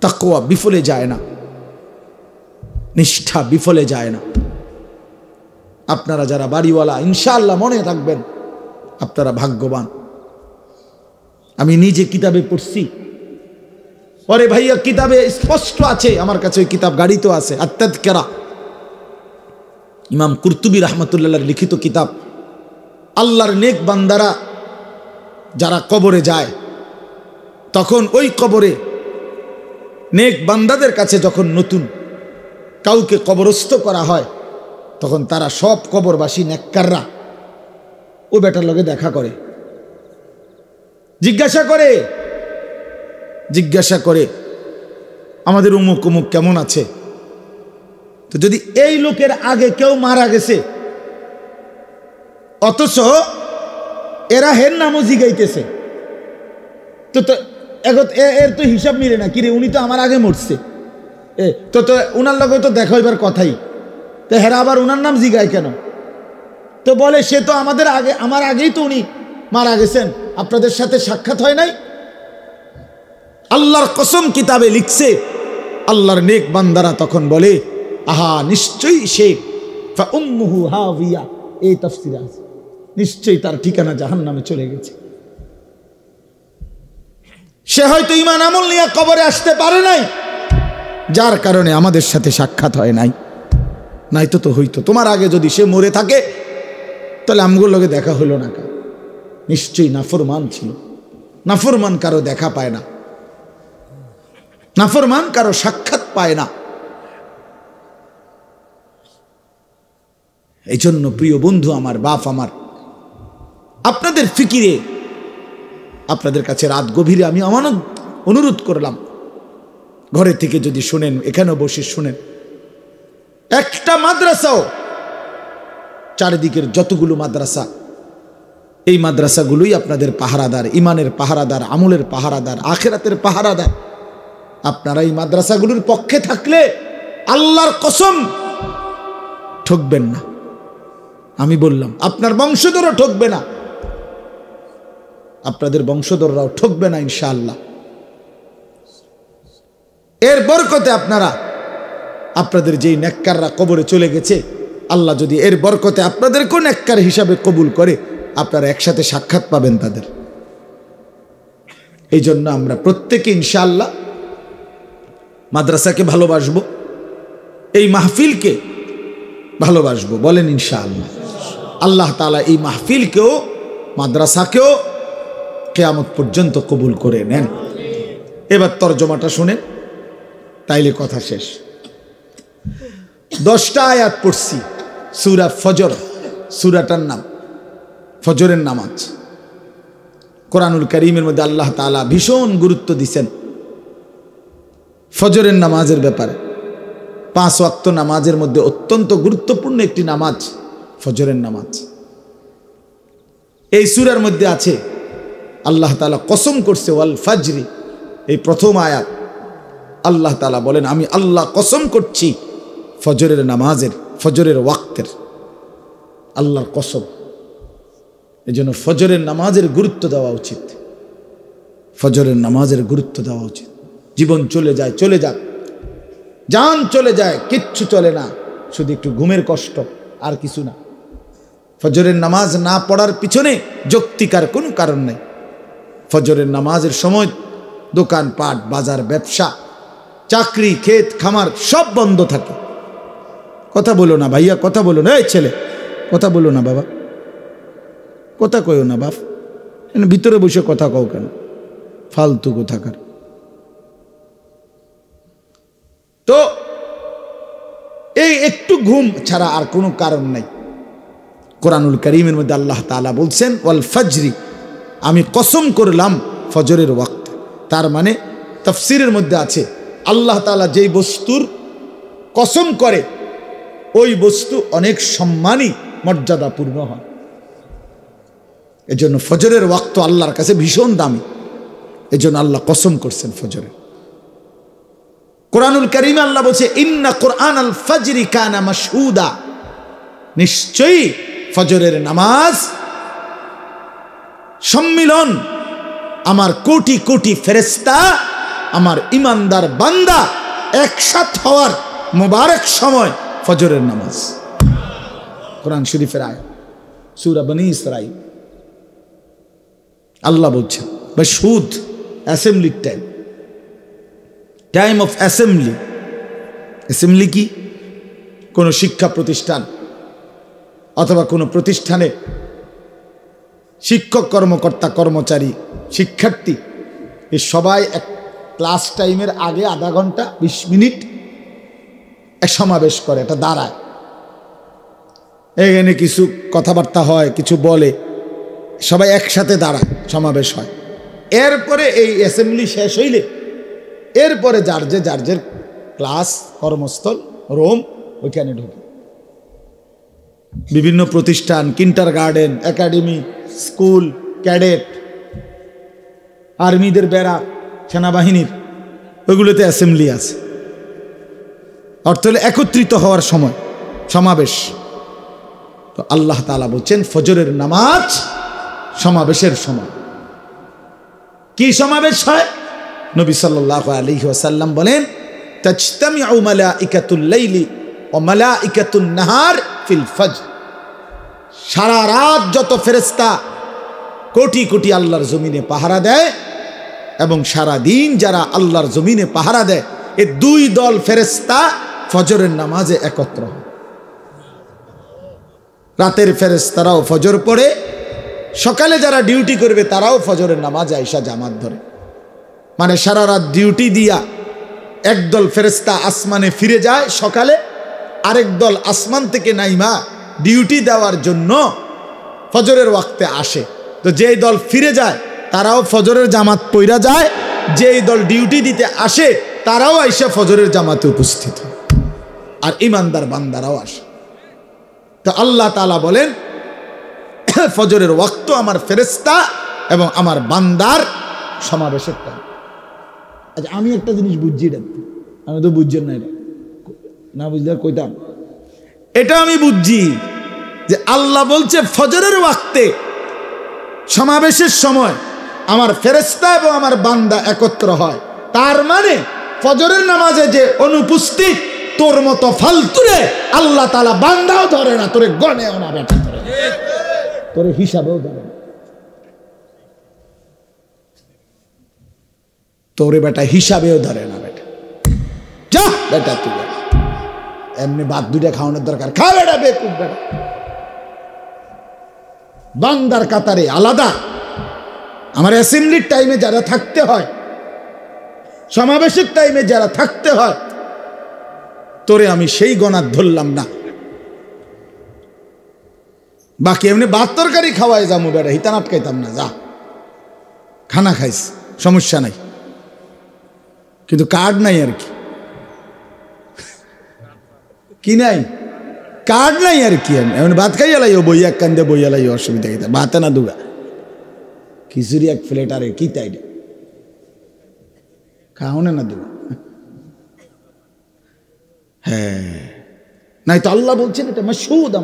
তাকওয়া বিফলে যায় না, নিষ্ঠা বিফলে যায় না। আপনারা যারা বাড়িওয়ালা ইনশাআল্লাহ মনে রাখবেন আপনারা ভাগ্যবান। আমি নিজে কিতাবে পড়ছি, ওরে ভাইয়া কিতাবে স্পষ্ট আছে, আমার কাছে ওই কিতাব গাড়িতেও আছে, আত-তাযকিরা, ইমাম কুরতুবী রাহমাতুল্লাহর লিখিত কিতাব। আল্লাহর নেক বান্দারা যারা কবরে যায়, তখন ওই কবরে নেক বান্দাদের কাছে যখন নতুন কাউকে কবরস্থ করা হয়, তখন তারা সব কবরবাসী নেককাররা ও বেটার লগে দেখা করে, জিজ্ঞাসা করে আমাদের উমুক উমুক কেমন আছে। তো যদি এই লোকের আগে কেউ মারা গেছে, অথচ এরা হের নামও জিগাইতেছে, তো এর তো হিসাব মিলে না, কিরে উনি তো আমার আগে মরছে, তো উনার লগে তো দেখা হইবার কথাই, তো হেরা আবার উনার নাম জিগায় কেন? তো বলে সে তো আমার আগেই তো উনি মারা গেছেন, আপনাদের সাথে সাক্ষাৎ হয় নাই। আল্লাহর কসম কিতাবে লিখছে, আল্লাহর নেক বান্দারা তখন বলে আহা নিশ্চয়ই সে ফাউম্মুহু হাবিয়া, এই তাফসীরে আছে, নিশ্চয়ই তার ঠিকানা জাহান্নামে চলে গেছে। সে হয়তো ঈমান আমল নিয়ে কবরে আসতে পারে নাই, যার কারণে আমাদের সাথে সাক্ষাৎ হয় নাই, নাইতো তো হইতো। তোমার আগে যদি সে মরে থাকে তাহলে আমগুলোর লগে দেখা হইল না, নিশ্চয়ই নাফরমান ছিল। নাফরমান কারো দেখা পায় না, নাফরমান কারো সাক্ষাৎ পায় না। এই জন্য প্রিয় বন্ধু আমার, বাপ আমার, আপনাদের ফিকিরে, আপনাদের কাছে রাত গভীরে আমি অনুরোধ করলাম, ঘরে থেকে যদি শুনেন, এখানেও বসে শুনেন, একটা মাদ্রাসাও, চারিদিকের যতগুলো মাদ্রাসা, এই মাদ্রাসাগুলোই আপনাদের পাহারাদার, ইমানের পাহারাদার, আমলের পাহারাদার, আখিরাতের পাহারাদার। আপনারা এই মাদ্রাসাগুলোর পক্ষে থাকলে আল্লাহর কসম ঠকবেন না। আমি বললাম আপনার বংশধরও ঠকবে না, আপনাদের বংশধররাও ঠকবে না ইনশাআল্লাহ। এর বরকতে আপনারা, আপনাদের যেই নেককাররা কবরে চলে গেছে, আল্লাহ যদি এর বরকতে আপনাদেরকেও নেককার হিসাবে কবুল করে, আপনারা একসাথে সাক্ষাৎ পাবেন তাদের। এই জন্য আমরা প্রত্যেকে ইনশাআল্লাহ মাদ্রাসাকে ভালোবাসবো, এই মাহফিলকে ভালোবাসবো, বলেন ইনশাআল্লাহ। আল্লাহ তাআলা এই মাহফিলকেও, মাদ্রাসাকেও কিয়ামত পর্যন্ত কবুল করে নেন। এবার তরজমাটা শুনেন, তাইলে কথা শেষ। 10টা আয়াত পড়ছি, সূরা ফজর, সূরাটার নাম ফজরের নামাজ। কোরআনুল কারীমের মধ্যে আল্লাহ তাআলা ভীষণ গুরুত্ব দিয়েছেন ফজরের নামাজের ব্যাপারে। 5 ওয়াক্ত নামাজের মধ্যে অত্যন্ত গুরুত্বপূর্ণ একটি নামাজ ফজরের নামাজ। এই সূরার মধ্যে আছে, আল্লাহ তাআলা কসম করছে ওয়াল ফাজরি, এই প্রথম আয়াত। আল্লাহ তাআলা বলেন আমি আল্লাহ কসম করছি ফজরের নামাজের, ফজরের ওয়াক্তের, আল্লাহর কসম। এই জন্য ফজরের নামাজের গুরুত্ব দেওয়া উচিত। ফজরের নামাজের গুরুত্ব দেওয়া উচিত। জীবন চলে যায়, চলে যাক, জান চলে যায়, কিচ্ছু চলে না, শুধু একটু ঘুমের কষ্ট, আর কিছু না। ফজরের নামাজ না পড়ার পিছনে যৌক্তিকার কোনো কারণ নেই। ফজরের নামাজের সময় দোকানপাট, বাজার, ব্যবসা, চাকরি, ক্ষেত, খামার সব বন্ধ থাকে। কথা বলো না ভাইয়া, কথা বলো না, এই ছেলে কথা বলো না বাবা, কথা কইও না বাপ, ভিতরে বসে কথা কও কেন, ফালতু কোথাকার। তো এই একটু ঘুম ছাড়া আর কোনো কারণ নাই। কোরআনুল কারীমের মধ্যে আল্লাহ তাআলা বলছেন ওয়াল ফজরি, আমি কসম করলাম ফজরের ওয়াক্ত। তার মানে তাফসীরের মধ্যে আছে আল্লাহ তাআলা যেই বস্তুর কসম করে ওই বস্তু অনেক সম্মানী, মর্যাদাপূর্ণ হয়। এজন্য ফজরের ওয়াক্ত আল্লাহর কাছে ভীষণ দামি, এজন্য আল্লাহ কসম করছেন ফজরের। কোরআনুল কারীমে আল্লাহ বলছে ইন্না কুরআনাল ফজরি কানা মাশহুদা, নিশ্চয়ই ফজরের নামাজ সম্মিলন, আমার কোটি কোটি ফেরেশতা, আমার ইমানদার বান্দা একসাথ হওয়ার মুবারক সময় ফজরের নামাজ। কোরআন শরীফের আয়াত, সূরা বনী ইসরাঈল। আল্লাহ বলছেন মাশহুদ, assembly time, time of assembly. Assembly কি? কোনো শিক্ষা প্রতিষ্ঠান অথবা কোনো প্রতিষ্ঠানে শিক্ষক, কর্মকর্তা, কর্মচারী, শিক্ষার্থী এই সবাই এক ক্লাস টাইমের আগে আধা ঘন্টা 20 মিনিট এক সমাবেশ করে, এটা দাঁড়ায়, এখানে কিছু কথাবার্তা হয়, কিছু বলে, সবাই একসাথে দাঁড়ায়, সমাবেশ হয়। এরপরে এই অ্যাসেম্বলি শেষ হইলে এরপরে যার যে ক্লাস, কর্মস্থল, রুম, ওইখানে ঢুকে। বিভিন্ন প্রতিষ্ঠান, কিন্ডার গার্ডেন, একাডেমি, স্কুল, ক্যাডেট, আর্মিদের বেড়া, সেনাবাহিনীর, ওইগুলোতে অ্যাসেম্বলি আছে। অর্থ হলে একত্রিত হওয়ার সময়, সমাবেশ। তো আল্লাহ তাআলা বলছেন ফজরের নামাজ সমাবেশের সময়। কি সমাবেশ হয়? নবী সাল্লাল্লাহু আলাইহি ওয়াসাল্লাম বলেন তাজতামিউ মালাইকাতুল লাইলি ওয়া মালাইকাতুন নাহার ফিল ফজর। সারা রাত যত ফেরেশতা কোটি কোটি আল্লাহর জমিনে পাহারা দেয় এবং সারা দিন যারা আল্লাহর জমিনে পাহারা দেয়, এই দুই দল ফেরেশতা ফজরের নামাজে একত্র হয়। রাতের ফেরেশতারাও ফজর পড়ে, সকালে যারা ডিউটি করবে তারাও ফজরের নামাজে আইসা জামাত ধরে। মানে সারা রাত ডিউটি দিয়া একদল ফেরেশতা আসমানে ফিরে যায় সকালে, আরেক দল আসমান থেকে নাইমা ডিউটি দেওয়ার জন্য ফজরের ওয়াক্তে আসে। তো যেই দল ফিরে যায় তারাও ফজরের জামাত পইরা যায়, যেই দল ডিউটি দিতে আসে তারাও আইসা ফজরের জামাতে উপস্থিত হয়, আর ইমানদার বান্দারাও আসে। তো আল্লাহ তাআলা বলেন ফজরের ওয়াক্ত আমার ফেরেশতা এবং আমার বান্দার সমাবেশের টাইম। আচ্ছা, আমি একটা জিনিস বুঝছি, এটা আমি তো বুঝছেন না, এটা না বুঝলে আর কইতাম। এটা আমি বুঝছি যে আল্লাহ বলছে ফজরের ওয়াক্তে সমাবেশের সময় আমার ফেরেশতা এবং আমার বান্দা একত্র হয়। তার মানে ফজরের নামাজে যে অনুপস্থিত তোর মতো ফালতুরে আল্লাহ তাআলা বান্দাও ধরে না, তোরে গনেও না বেটা, তোরে হিসাবেও ধরে না, তোরে বেটা হিসাবেও ধরে না বেটা। যা বেটা তুই এমনি ভাত দুইটা খাওয়ানোর দরকার, খা বেটা, বেকুব বেটা। বান্দার কাতারে আলাদা, আমার অ্যাসেম্বলির টাইমে যারা থাকতে হয়, সমাবেশের টাইমে যারা থাকতে হয়, তোরে আমি সেই গণাত ধরলাম না। বাকি এমনি ভাত তরকারি খাওয়াই যাবো বেটা, হিতান আটকাইতাম না, যা খানা খাইস, সমস্যা নাই, কিন্তু কার্ড নাই আর কি, কি নাই, কার্ড নাই আর কি। এমন ভাত খাইয়া লাইও, বইয়া কান্দে বইয়া লাইও, অসুবিধা কি, ভাতে না দুগা খিচুড়ি এক প্লেট, আরে কি তাই খাও না দুগা। হ্যাঁ, নাই তো আল্লাহ বলছেন এটা মাশহুদ,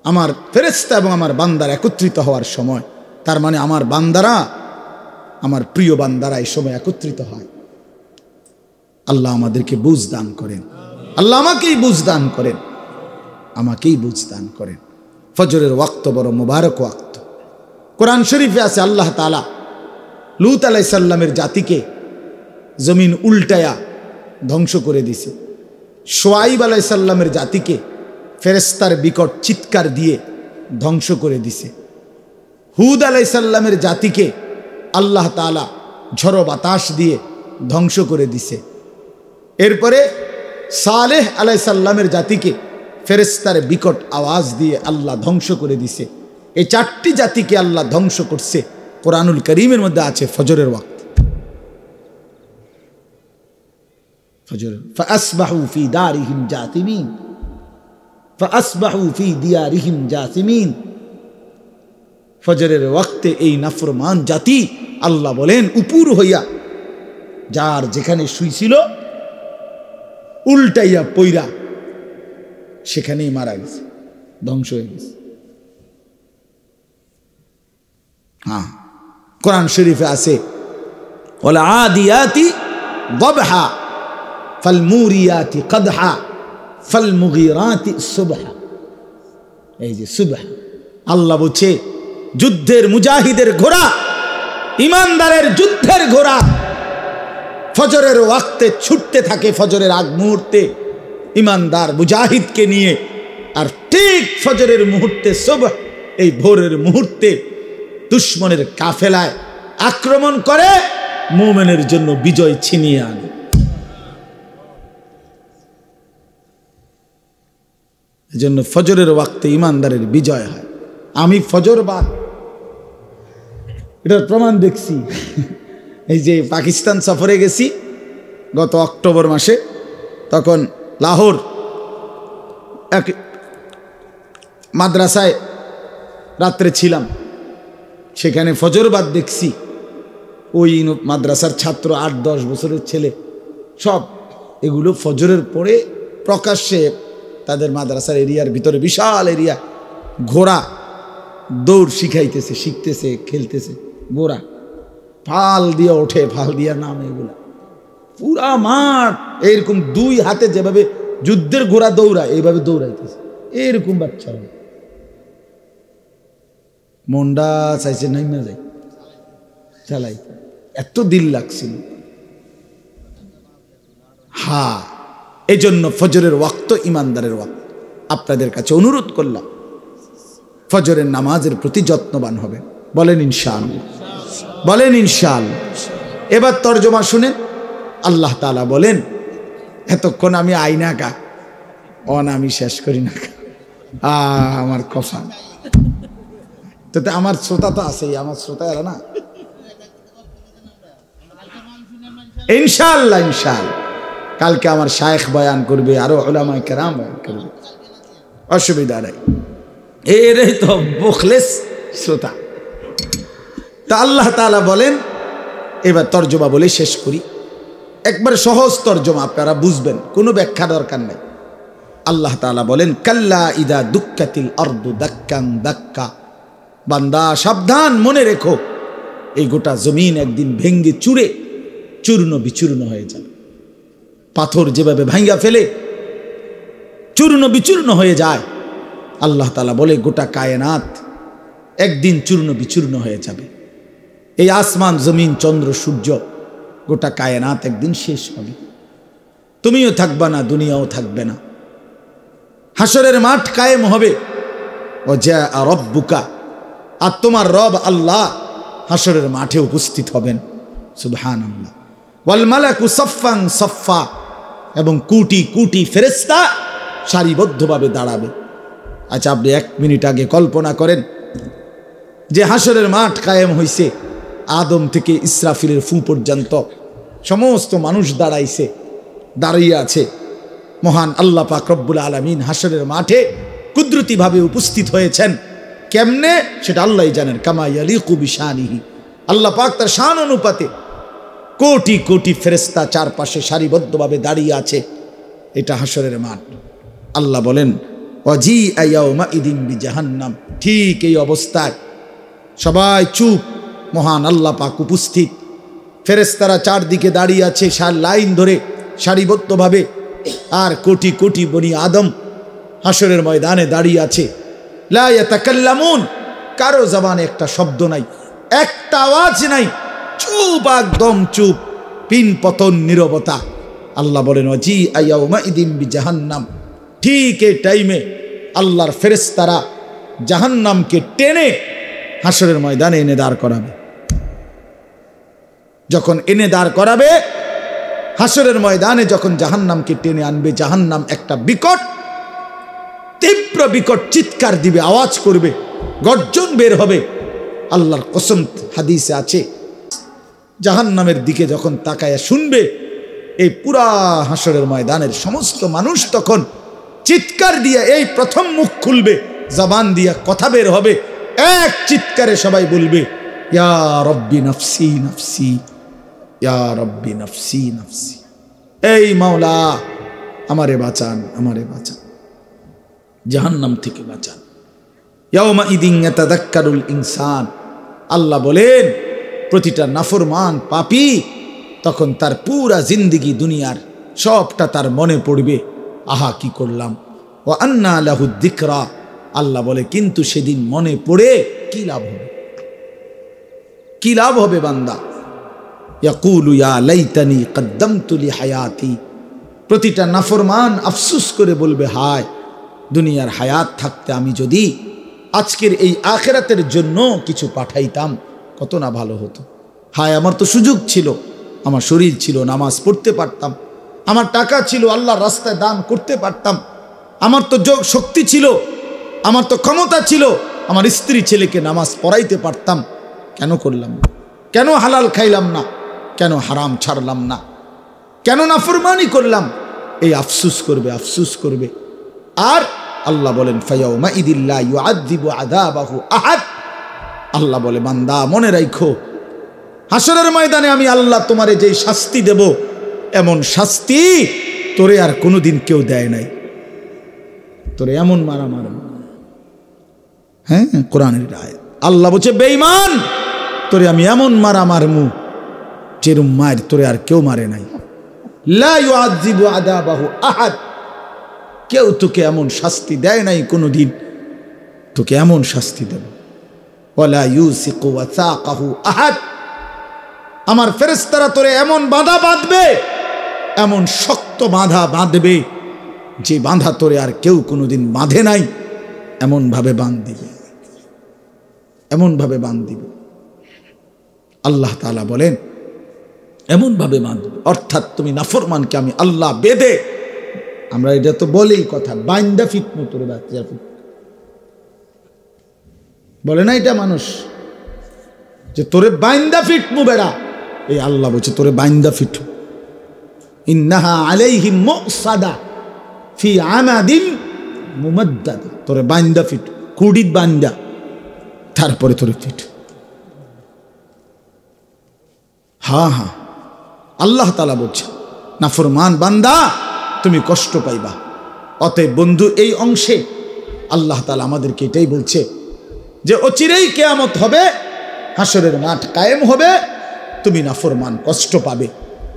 আমার ফেরেশতা এবং আমার বান্দার একত্রিত হওয়ার সময়। তার মানে আমার বান্দারা আমার প্রিয় বান্দারা এই সময় একত্রিত হয়। আল্লাহ আমাদেরকে বুঝ দান করেন, আল্লাহ আমাকেই বুঝ দান করেন, আমাকেই বুঝ দান করেন। ফজরের ওয়াক্ত বড় মুবারক ওয়াক্ত। কোরআন শরীফে আছে আল্লাহ তাআলা লূত আলাইহিস সালামের জাতিকে জমিন উল্টায়া ধ্বংস করে দিছে। শুআয়ব আলাইহিস সালামের জাতিকে ফেরেশতার বিকট চিৎকার দিয়ে ধ্বংস করে দিছে। হুদ আলাইহিস সালামের জাতিকে আল্লাহ তাআলা ঝড়ো বাতাস দিয়ে ধ্বংস করে দিছে। এরপরে সালেহ আলাইহিস সালামের জাতিকে ফেরেশতার বিকট আওয়াজ দিয়ে আল্লাহ ধ্বংস করে দিছে। এই চারটি জাতিকে আল্লাহ ধ্বংস করছে। কোরআনুল কারীমের মধ্যে আছে ফজরের ওয়াক্ত। ফজর ফাসবাহু ফি দারিহিম জাতিমিন, ফাসবাহু ফি দিয়ারিহিম জাতিমিন। ফজরের ওয়াক্তে এই নাফরমান জাতি আল্লাহ বলেন উপুর হইয়া যার যেখানে শুইছিল উল্টাইয়া পইরা সেখানেই মারা গেছে, ধ্বংস হয়ে গেছে। হ্যাঁ, কোরআন শরীফে আছে ওয়াল আদিয়াতি দবহা ফাল মুরিয়াতি কদহা ফাল মুগীরাতি সুবহা। এই যে সুবহ, আল্লাহ বলছে যুদ্ধের মুজাহিদের ঘোড়া, ইমানদারের যুদ্ধের ঘোড়া ফজরের ওয়াক্তে ছুটতে থাকে। ফজরের আগ মুহূর্তে ইমানদার মুজাহিদকে নিয়ে, আর ঠিক ফজরের মুহূর্তে সুবহ, এই ভোরের মুহূর্তে দুশমনের কাফেলায় আক্রমণ করে মুমিনের জন্য বিজয় ছিনিয়ে আনে। এজন্য ফজরের ওয়াক্তে ইমানদারের বিজয় হয়। আমি ফজরবাদ এটার প্রমাণ দেখছি। এই যে পাকিস্তান সফরে গেছি গত অক্টোবর মাসে, তখন লাহোর এক মাদ্রাসায় রাত্রে ছিলাম, সেখানে ফজরবাদ দেখছি। ওই মাদ্রাসার ছাত্র 8-10 বছরের ছেলে সব এগুলো ফজরের পরে প্রকাশ্যে তাদের মাদ্রাসার এরিয়ার ভিতরে বিশাল এরিয়া ঘোড়া দৌড় শিখাইতেছে, শিখতেছে, খেলতেছে। ঘোড়া ফাল দিয়ে ওঠে, ফাল দিয়া নামে, এগুলা পুরা মাঠ এইরকম 2 হাতে যেভাবে যুদ্ধের ঘোড়া দৌড়ায় এইভাবে দৌড়াইতেছে। এরকম বাচ্চা মন্ডা চাইছে নাইমা যায় চালাই, এত দিল লাগছিল। হ্যাঁ, এই জন্য ফজরের ওয়াক্ত ইমানদারের ওয়াক্ত। আপনাদের কাছে অনুরোধ করলাম ফজরের নামাজের প্রতি যত্নবান হবে। বলেন ইনশাআল্লাহ, বলেন ইনশাআল্লাহ। এবার তরজমা শুনেন। আল্লাহ তাআলা বলেন, এতক্ষণ আমি আইনা কা অন আমি শেষ করি না, আমার কফান তো আমার শ্রোতা তো আছেই, আমার শ্রোতা এরা না। ইনশাআল্লাহ, ইনশাআল্লাহ কালকে আমার শায়েখ বয়ান করবে, আরো উলামায়ে কেরাম বয়ান করবে, অসুবিধা নাই। এরাই তো মুখলেস শ্রোতা। তা আল্লাহ তাআলা বলেন, এবার তরজমা বলে শেষ করি, একবার সহজ তরজমা, আপনারা বুঝবেন, কোনো ব্যাখ্যা দরকার নাই। আল্লাহ তাআলা বলেন, কাল্লা ইদা দুক্কাতিল আরদু দাক্কান দাক্কা। বান্দা সাবধান, মনে রেখো এই গোটা জমিন একদিন ভেঙ্গে চুরে চূর্ণ বিচূর্ণ হয়ে যাবে। পাথর যেভাবে ভাঙ্গা ফেলে চূর্ণ বিচূর্ণ হয়ে যায়, আল্লাহ তাআলা বলে গোটা কায়নাত একদিন চূর্ণ বিচূর্ণ হয়ে যাবে। এই আসমান জমিন চন্দ্র সূর্য গোটা কায়নাত একদিন শেষ হবে। তুমিও থাকবা না, দুনিয়াও থাকবে না। হাসরের মাঠ কায়েম হবে। ও যা রব্বুকা, আর তোমার রব আল্লাহ হাসরের মাঠে উপস্থিত হবেন। সুবহানাল্লাহ। ওয়াল মালাকু সাফফান সাফফা, এবং কোটি কোটি ফেরেশতা সারিবদ্ধভাবে দাঁড়াবে। আচ্ছা, আপনি 1 মিনিট আগে কল্পনা করেন যে হাসরের মাঠ কায়েম হইছে, আদম থেকে ইসরাফিলের ফু পর্যন্ত সমস্ত মানুষ দাঁড়াইছে, দাঁড়িয়ে আছে। মহান আল্লাহ পাক রব্বুল আলামিন হাসরের মাঠে কুদরতিভাবে উপস্থিত হয়েছেন। কেমনে সেটা আল্লাহই জানেন। কামা ইয়ালিকু বিশানিহি, আল্লাহ পাক তার শান অনুপাতে কোটি কোটি ফেরেশতা চারপাশে সারিবদ্ধভাবে দাঁড়িয়ে আছে। এটা হাসরের মাঠ। আল্লাহ বলেন, ওয়াজিআ ইয়াউমা ইদিন বিজাহান্নাম। ঠিক এই অবস্থায় সবাই চুপ, মহান আল্লাহ পাক উপস্থিত, ফেরেশতারা চারদিকে দাঁড়িয়ে আছে লাইন ধরে সারিবদ্ধভাবে, আর কোটি কোটি বনি আদম হাসরের ময়দানে দাঁড়িয়ে আছে। লা ইয়াতাকাল্লামুন, কারো জবানে একটা শব্দ নাই, একটা আওয়াজ নাই, চুপ, একদম চুপ, পিন পতন নীরবতা। আল্লাহ বলেন ওয়াজি আয়াউমা ইদিম বিজাহান্নাম, ঠিক এই টাইমে আল্লাহর ফেরেশতারা জাহান্নামকে টেনে হাসরের ময়দানে এনে দাঁড় করাবে। যখন এনে দাঁড় করাবে হাসরের ময়দানে, যখন জাহান্নামকে টেনে আনবে, জাহান্নাম একটা বিকট, তীব্র বিকট চিৎকার দিবে, আওয়াজ করবে, গর্জন বের হবে। আল্লাহর কসম, হাদিসে আছে, জাহান্নামের দিকে যখন তাকায়া শুনবে, এই পুরা হাসরের ময়দানের সমস্ত মানুষ তখন চিৎকার দিয়ে এই প্রথম মুখ খুলবে, জবান দিয়া কথা বের হবে, এক চিৎকারে সবাই বলবে ইয়া রব্বি নফসি নফসি, ইয়া রব্বি নফসি নফসি, এই মাওলা আমারে বাঁচান, আমারে বাঁচান, জাহান্নাম থেকে বাঁচান। ইয়াউমা ইদিন ইয়াতাযাক্কারুল ইনসান, আল্লাহ বলেন প্রতিটা নাফরমান পাপী তখন তার পুরা জিন্দেগি দুনিয়ার সবটা তার মনে পড়বে, আহা কি করলাম। ওয়া আন্না লাহু যিকরা, আল্লাহ বলে কিন্তু সেদিন মনে পড়ে কি লাভ হবে, কি লাভ হবে বান্দা। ইয়াকুলু ইয়া লাইতানি কদ্দামতু লি হায়াতি, প্রতিটা নাফরমান আফসোস করে বলবে, হায় দুনিয়ার হায়াত থাকতে আমি যদি আজকের এই আখিরাতের জন্য কিছু পাঠাইতাম কত না ভালো হতো। হায় আমার তো সুযোগ ছিল, আমার শরীর ছিল, নামাজ পড়তে পারতাম, আমার টাকা ছিল, আল্লাহর রাস্তায় দান করতে পারতাম, আমার তো যোগ শক্তি ছিল, আমার তো ক্ষমতা ছিল, আমার স্ত্রী ছেলেকে নামাজ পড়াইতে পারতাম, কেন করলাম না? কেন হালাল খাইলাম না? কেন হারাম ছাড়লাম না? কেন নাফরমানি করলাম? এই আফসুস করবে, আফসুস করবে। আর আল্লাহ বলেন ফায়াউমা ইদিল্লা ইউআযযিবু আযাবাহু আহাদ, আল্লাহ বলে বান্দা মনে রাখো হাসরের ময়দানে আমি আল্লাহ তোমারে যেই শাস্তি দেব, এমন শাস্তি তোরে আর কোনোদিন কেউ দেয় নাই। তোরে এমন মারা মারব, হ্যাঁ কোরআনের আয়াত, আল্লাহ বলছে বেঈমান তোরে আমি এমন মারা মারমু যেরম মার তোরে আর কেউ মারে নাই। লা ইউআযযিবু আযাবাহু আহাদ, কেউ তোকে এমন শাস্তি দেয় নাই কোনোদিন, তোকে এমন শাস্তি দেব। ওয়ালা ইউসিকু ওয়াসাকাহু আহাদ, আমার ফেরেশতারা তোরে এমন বাঁধা বাঁধবে, এমন শক্ত বাঁধা বাঁধবে যে বাঁধা তোরে আর কেউ কোনোদিন বাঁধে নাই, এমন ভাবে বাঁধ দিবে, এমন ভাবে বাঁধ দিবে। আল্লাহ তাআলা বলেন এমন ভাবে বাঁধবে, অর্থাৎ তুমি নাফরমানকে আমি আল্লাহ বেঁধে, আমরা এটা তো বলেই কথা, বাইন্দা ফিটমু তোরে বাচ্চা বলে না এটা মানুষ, যে তোরে বাইন্দা ফিটমু বেড়া, এই আল্লাহ বলছে তোরে বাইন্দা ফিটু। ইন্নাহা আলাইহিম মুসাদা ফি আমাদিন মুমাদ্দাদ, তোরে বাইন্দা ফিটু, কুড়িত বাইন্দা, তারপরে তোরে ফিট। হ্যাঁ হ্যাঁ, আল্লাহ তাআলা বলছে নাফরমান বান্দা তুমি কষ্ট পাইবা। অতএব বন্ধু, এই অংশে আল্লাহ তাআলা আমাদেরকে এটাই বলছে যে অচিরেই কিয়ামত হবে, হাসরের মাঠ কায়েম হবে, তুমি নাফরমান কষ্ট পাবে।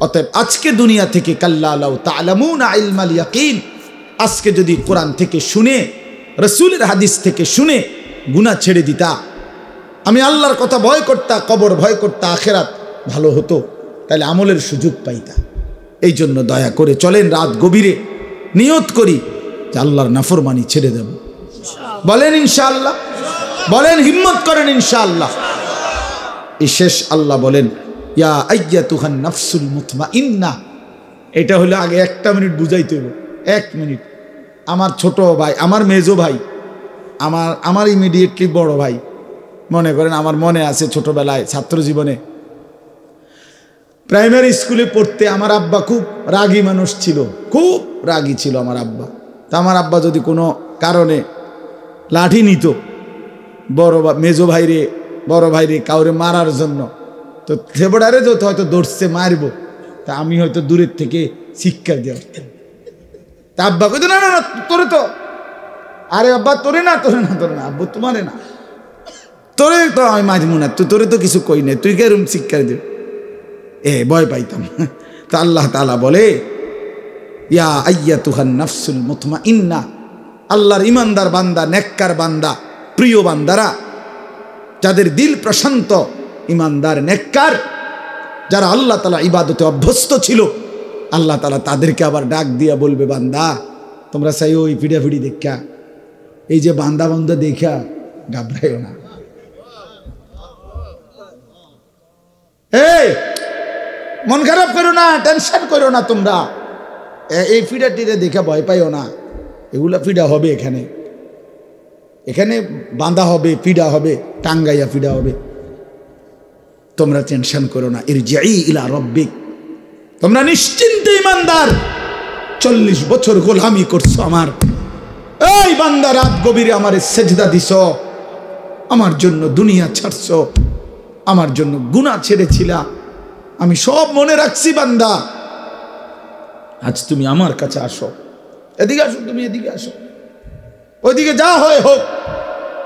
অতএব আজকে দুনিয়া থেকে কাল্লা লাউ তা'লামুনা ইলমাল ইয়াকিন, আজকে যদি কোরআন থেকে শুনে, রাসূলের হাদিস থেকে শুনে গুনাহ ছেড়ে দিতা, আমি আল্লাহর কথা ভয় করতা, কবর ভয় করতা, আখিরাত ভালো হতো, তাহলে আমলের সুযোগ পাইতা। এই জন্য দয়া করে চলেন রাত গভীরে নিয়ত করি যে আল্লাহর নাফরমানি ছেড়ে দেব। বলেন ইনশাআল্লাহ, বলেন হিম্মত করেন ইনশাআল্লাহ। এই শেষ আল্লাহ বলেন ইয়া আইয়াতুহান নাফসুল মুতমাইন্না, এটা হলো আগে একটা মিনিট বুঝাইতে হবে, 1 মিনিট। আমার ছোট ভাই, আমার মেজো ভাই, আমার ইমিডিয়েটলি বড় ভাই, মনে করেন আমার মনে আছে ছোটবেলায় ছাত্র জীবনে প্রাইমারি স্কুলে পড়তে আমার আব্বা খুব রাগী মানুষ ছিল, খুব রাগী ছিল আমার আব্বা। তা আমার আব্বা যদি কোনো কারণে লাঠি নিত মেজো ভাইরে, বড় ভাইরে কাউরে মারার জন্য, তো থেবড়ারে যত হয়তো দৌড়ছে মারব, তা আমি হয়তো দূরের থেকে শিক্ষা দিয়ে আসতাম। তা আব্বা কইতো না না না তোরে তো, আরে আব্বা তোরে না, তোরে না, তোরে না আব্বু তোমারে না। তোরে তো আমি মাঝমু না, তোরে তো কিছু কই নাই, তুই কে রুম শিক্ষা দে, ভয় পাইতাম। তা আল্লাহ তাআলা বলে ইয়া আইয়াতুহান নাফসুল মুতমাইন্না, আল্লাহর ইমানদার বান্দা, নেককার বান্দা, প্রিয় বান্দারা, যাদের দিল প্রশান্ত, ইমানদার, নেককার, যারা আল্লাহ তাআলা ইবাদতে অভ্যস্ত ছিল, আল্লাহ তাআলা তাদেরকে আবার ডাক দিয়া বলবে, বান্দা তোমরা চাই ওই ফিডাফিডি দেখা, এই যে বান্দা বান্দা দেখা ঘাবড়াইও না, এই মন খারাপ করো না, টেনশন করো না, তোমরা এই ফিডাটিরে দেখে ভয় পাইও না, এগুলা ফিডা হবে, এখানে এখানে বাঁধা হবে, ফিডা হবে, টাঙ্গাইয়া ফিডা হবে, তোমরা টেনশন করো না। ইরজিই ইলা রাব্বিক, তোমরা নিশ্চিন্তে ইমানদার, 40 বছর গোলামি করছো আমার, এই বান্দা রাত গভীরে আমার সেজদা দিছ, আমার জন্য দুনিয়া ছাড়ছো, আমার জন্য গুনাহ ছেড়েছিলা, আমি সব মনে রাখছি বান্দা, আজ তুমি আমার কাছে আসো, এদিকে আসো, তুমি এদিকে আসো, ওইদিকে যা হয় হোক,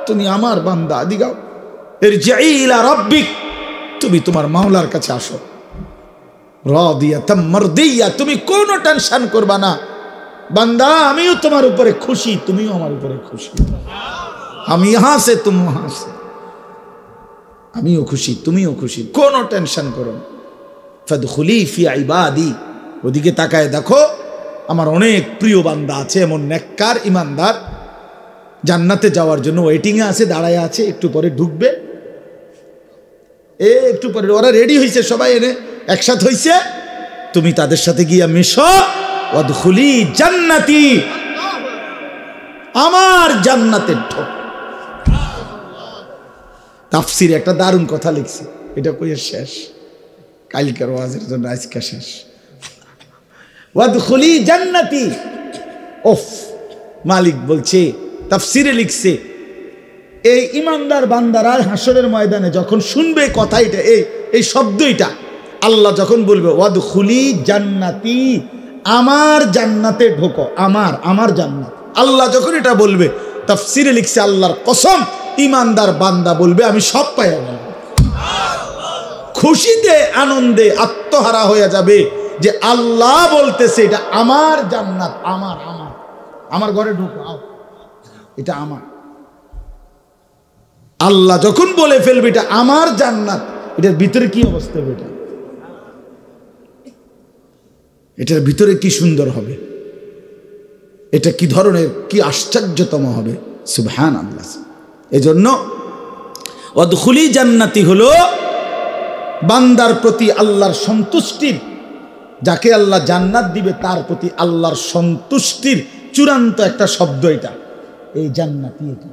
তুমি আমার বান্দা, এদিকে আও, ইরজিই ইলা রাব্বিক, তুমি তোমার মাওলার কাছে আসো, রাদিয়াতাম মারদিয়া, তুমি কোনো টেনশন করবা না বান্দা, আমিও তোমার উপরে খুশি, তুমিও আমার উপরে খুশি, আমি ইহাঁ সে তুম ওহাঁ সে, আমিও খুশি তুমিও খুশি, কোনো টেনশন করো না। ফাদখুলি ফি ইবাদি, ওদিকে তাকায় দেখো, আমার অনেক প্রিয় বান্দা আছে, এমন নেককার ইমানদার, জান্নাতে যাওয়ার জন্য ওয়েটিংয়ে আছে, দাঁড়ায় আছে, একটু পরে ঢুকবে, একটু পরে ওরা রেডি হয়েছে, সবাই এনে একসাথে হয়েছে, তুমি তাদের সাথে গিয়া মিশো, ওয়াদখুলি জান্নাতি, আমার জান্নাতে ঢোক। তাফসিরে একটা দারুণ কথা লিখছি, এটা কইয়া শেষ, কালকের ওয়াজের জন্য আজকে শেষ। ওয়াদখুলি জান্নাতি, ওফ, মালিক বলছে, তাফসিরে লিখছে, এই ইমানদার বান্দারা হাসরের ময়দানে যখন শুনবে কথা, এটা এই শব্দ, এটা আল্লাহ যখন বলবে ওয়াদখুলি জান্নাতি, আমার জান্নাতে ঢোকো, আমার জান্নাত, আল্লাহ যখন এটা বলবে, তাফসিরে লিখছে, আল্লাহর কসম, ইমানদার বান্দা বলবে আমি সব পাইয়া গেলাম, খুশিতে আনন্দে আত্মহারা হয়ে যাবে, যে আল্লাহ বলতেছে এটা আমার জান্নাত, আমার ঘরে ঢোকো, এটা আমার। আল্লাহ যখন বলে ফেলবে এটা আমার জান্নাত, এটার ভিতরে কি অবস্থা হবে, এটার ভিতরে কি সুন্দর হবে, এটা কি ধরনের, কি আশ্চর্যতম হবে, সুবহানাল্লাহ। এজন্য ওয়াদখুলি জান্নাতি হলো বান্দার প্রতি আল্লাহর সন্তুষ্টির, যাকে আল্লাহ জান্নাত দিবে তার প্রতি আল্লাহর সন্তুষ্টির চূড়ান্ত একটা শব্দ এটা, এই জান্নাতি, এটা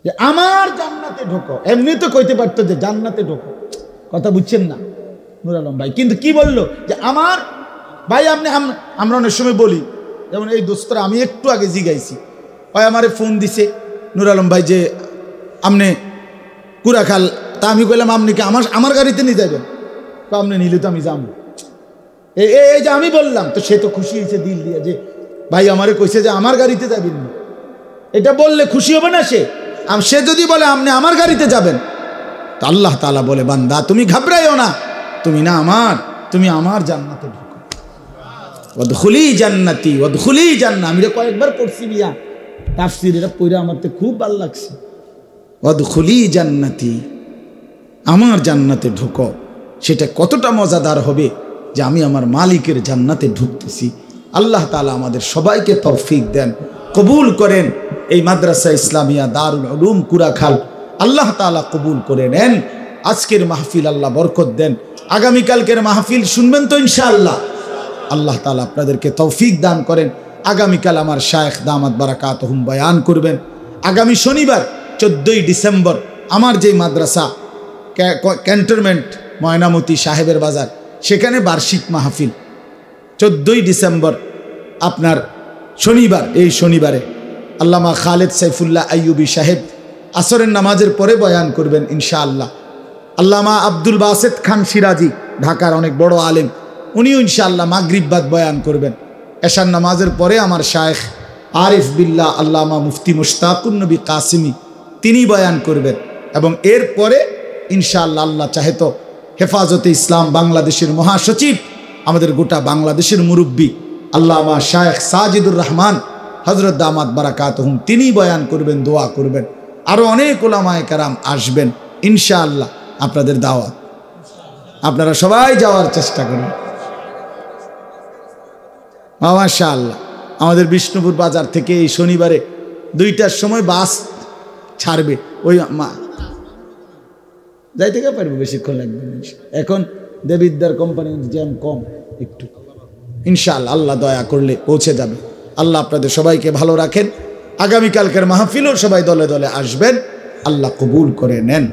যে আমার জান্নাতে ঢোকো, এমনি তো কইতে পারতো যে জান্নাতে ঢোকো, কথা বুঝছেন না নূর আলম ভাই, কিন্তু কি বললো যে আমার ভাই, আমরা অনেক সময় বলি, যেমন এই দোস্তরা, আমি একটু আগে জিগাইছি, ভাই আমারে ফোন দিছে নূর আলম ভাই যে আপনি কুড়াখাল, তা আমি কইলাম আপনি কি আমার গাড়িতে নিয়ে যাবেন, তো আপনি নিলে তো আমি যাবো, এই যে আমি বললাম, তো সে তো খুশি হয়েছে দিল দিয়ে, যে ভাই আমারে কইছে যে আমার গাড়িতে যাবেন, এটা বললে খুশি হবে না সে? সে যদি বলে আপনি আমার গাড়িতে যাবেন, তো আল্লাহ তাআলা বলে বান্দা তুমি ঘাবড়াইও না, তুমি না আমার, তুমি আমার জান্নাতে ঢোকো, ওয়াদখুলি জান্নাতি, ওয়াদখুলি জান্নাহ, আমি কয়েকবার পড়ছি বিয়া তাফসীর, এটা পড়ে আমার তো খুব ভালো লাগছে, ওয়াদখুলি জান্নাতি, আমার জান্নাতে ঢোকো, সেটা কতটা মজাদার হবে যে আমি আমার মালিকের জান্নাতে ঢুকতেছি। আল্লাহ তাআলা আমাদের সবাইকে তৌফিক দেন, কবুল করেন। এই মাদ্রাসা ইসলামিয়া দারুল উলুম কুড়াখাল আল্লাহ তাআলা কবুল করে নেন। আজকের মাহফিল আল্লাহ বরকত দেন, আগামীকালকের মাহফিল শুনবেন তো ইনশাআল্লাহ। আল্লাহ তাআলা আপনাদেরকে তৌফিক দান করেন। আগামীকাল আমার শায়েখ দামাত বারাকাতুহুম বয়ান করবেন। আগামী শনিবার 14ই ডিসেম্বর আমার যে মাদ্রাসা ক্যান্টনমেন্ট ময়নামতি সাহেবের বাজার, সেখানে বার্ষিক মাহফিল 14ই ডিসেম্বর আপনার শনিবার, এই শনিবারে আল্লামা খালেদ সাইফুল্লাহ আইয়ুবী সাহেব আসরের নামাজের পরে বয়ান করবেন ইনশাআল্লাহ। আল্লামা আব্দুল বাসেত খান সিরাজি ঢাকার অনেক বড় আলেম, উনিও ইনশাআল্লাহ মাগরিব বাদ বয়ান করবেন। এশার নামাজের পরে আমার শায়েখ আরিফ বিল্লাহ আল্লামা মুফতি মুশতাকুন নবী কাসিমি তিনি বয়ান করবেন। এবং এরপরে ইনশাআল্লাহ আল্লাহ চাহে তো হেফাজতে ইসলাম বাংলাদেশের মহাসচিব, আমাদের গোটা বাংলাদেশের মুরব্বী আল্লামা শায়েখ সাজিদুর রহমান হযরত দামাত বারাকাতুহুম, তিনি বয়ান করবেন, দোয়া করবেন। আরো অনেক উলামায়ে কেরাম আসবেন ইনশাআল্লাহ। আপনাদের দাওয়াত, আপনারা সবাই যাওয়ার চেষ্টা করুন। মাশাআল্লাহ, আমাদের বিষ্ণুপুর বাজার থেকে এই শনিবারে 2টার সময় বাস ছাড়বে। ওই যাইতে গিয়ে পারবো, বেশিক্ষণ লাগবে না। এখন দেবিদ্যার কোম্পানি জ্যাম কম একটু, ইনশাআল্লাহ আল্লাহ দয়া করলে পৌঁছে যাবে। আল্লাহ আপনাদের সবাইকে ভালো রাখেন। আগামীকালকের মাহফিলও সবাই দলে দলে আসবেন, আল্লাহ কবুল করে নেন।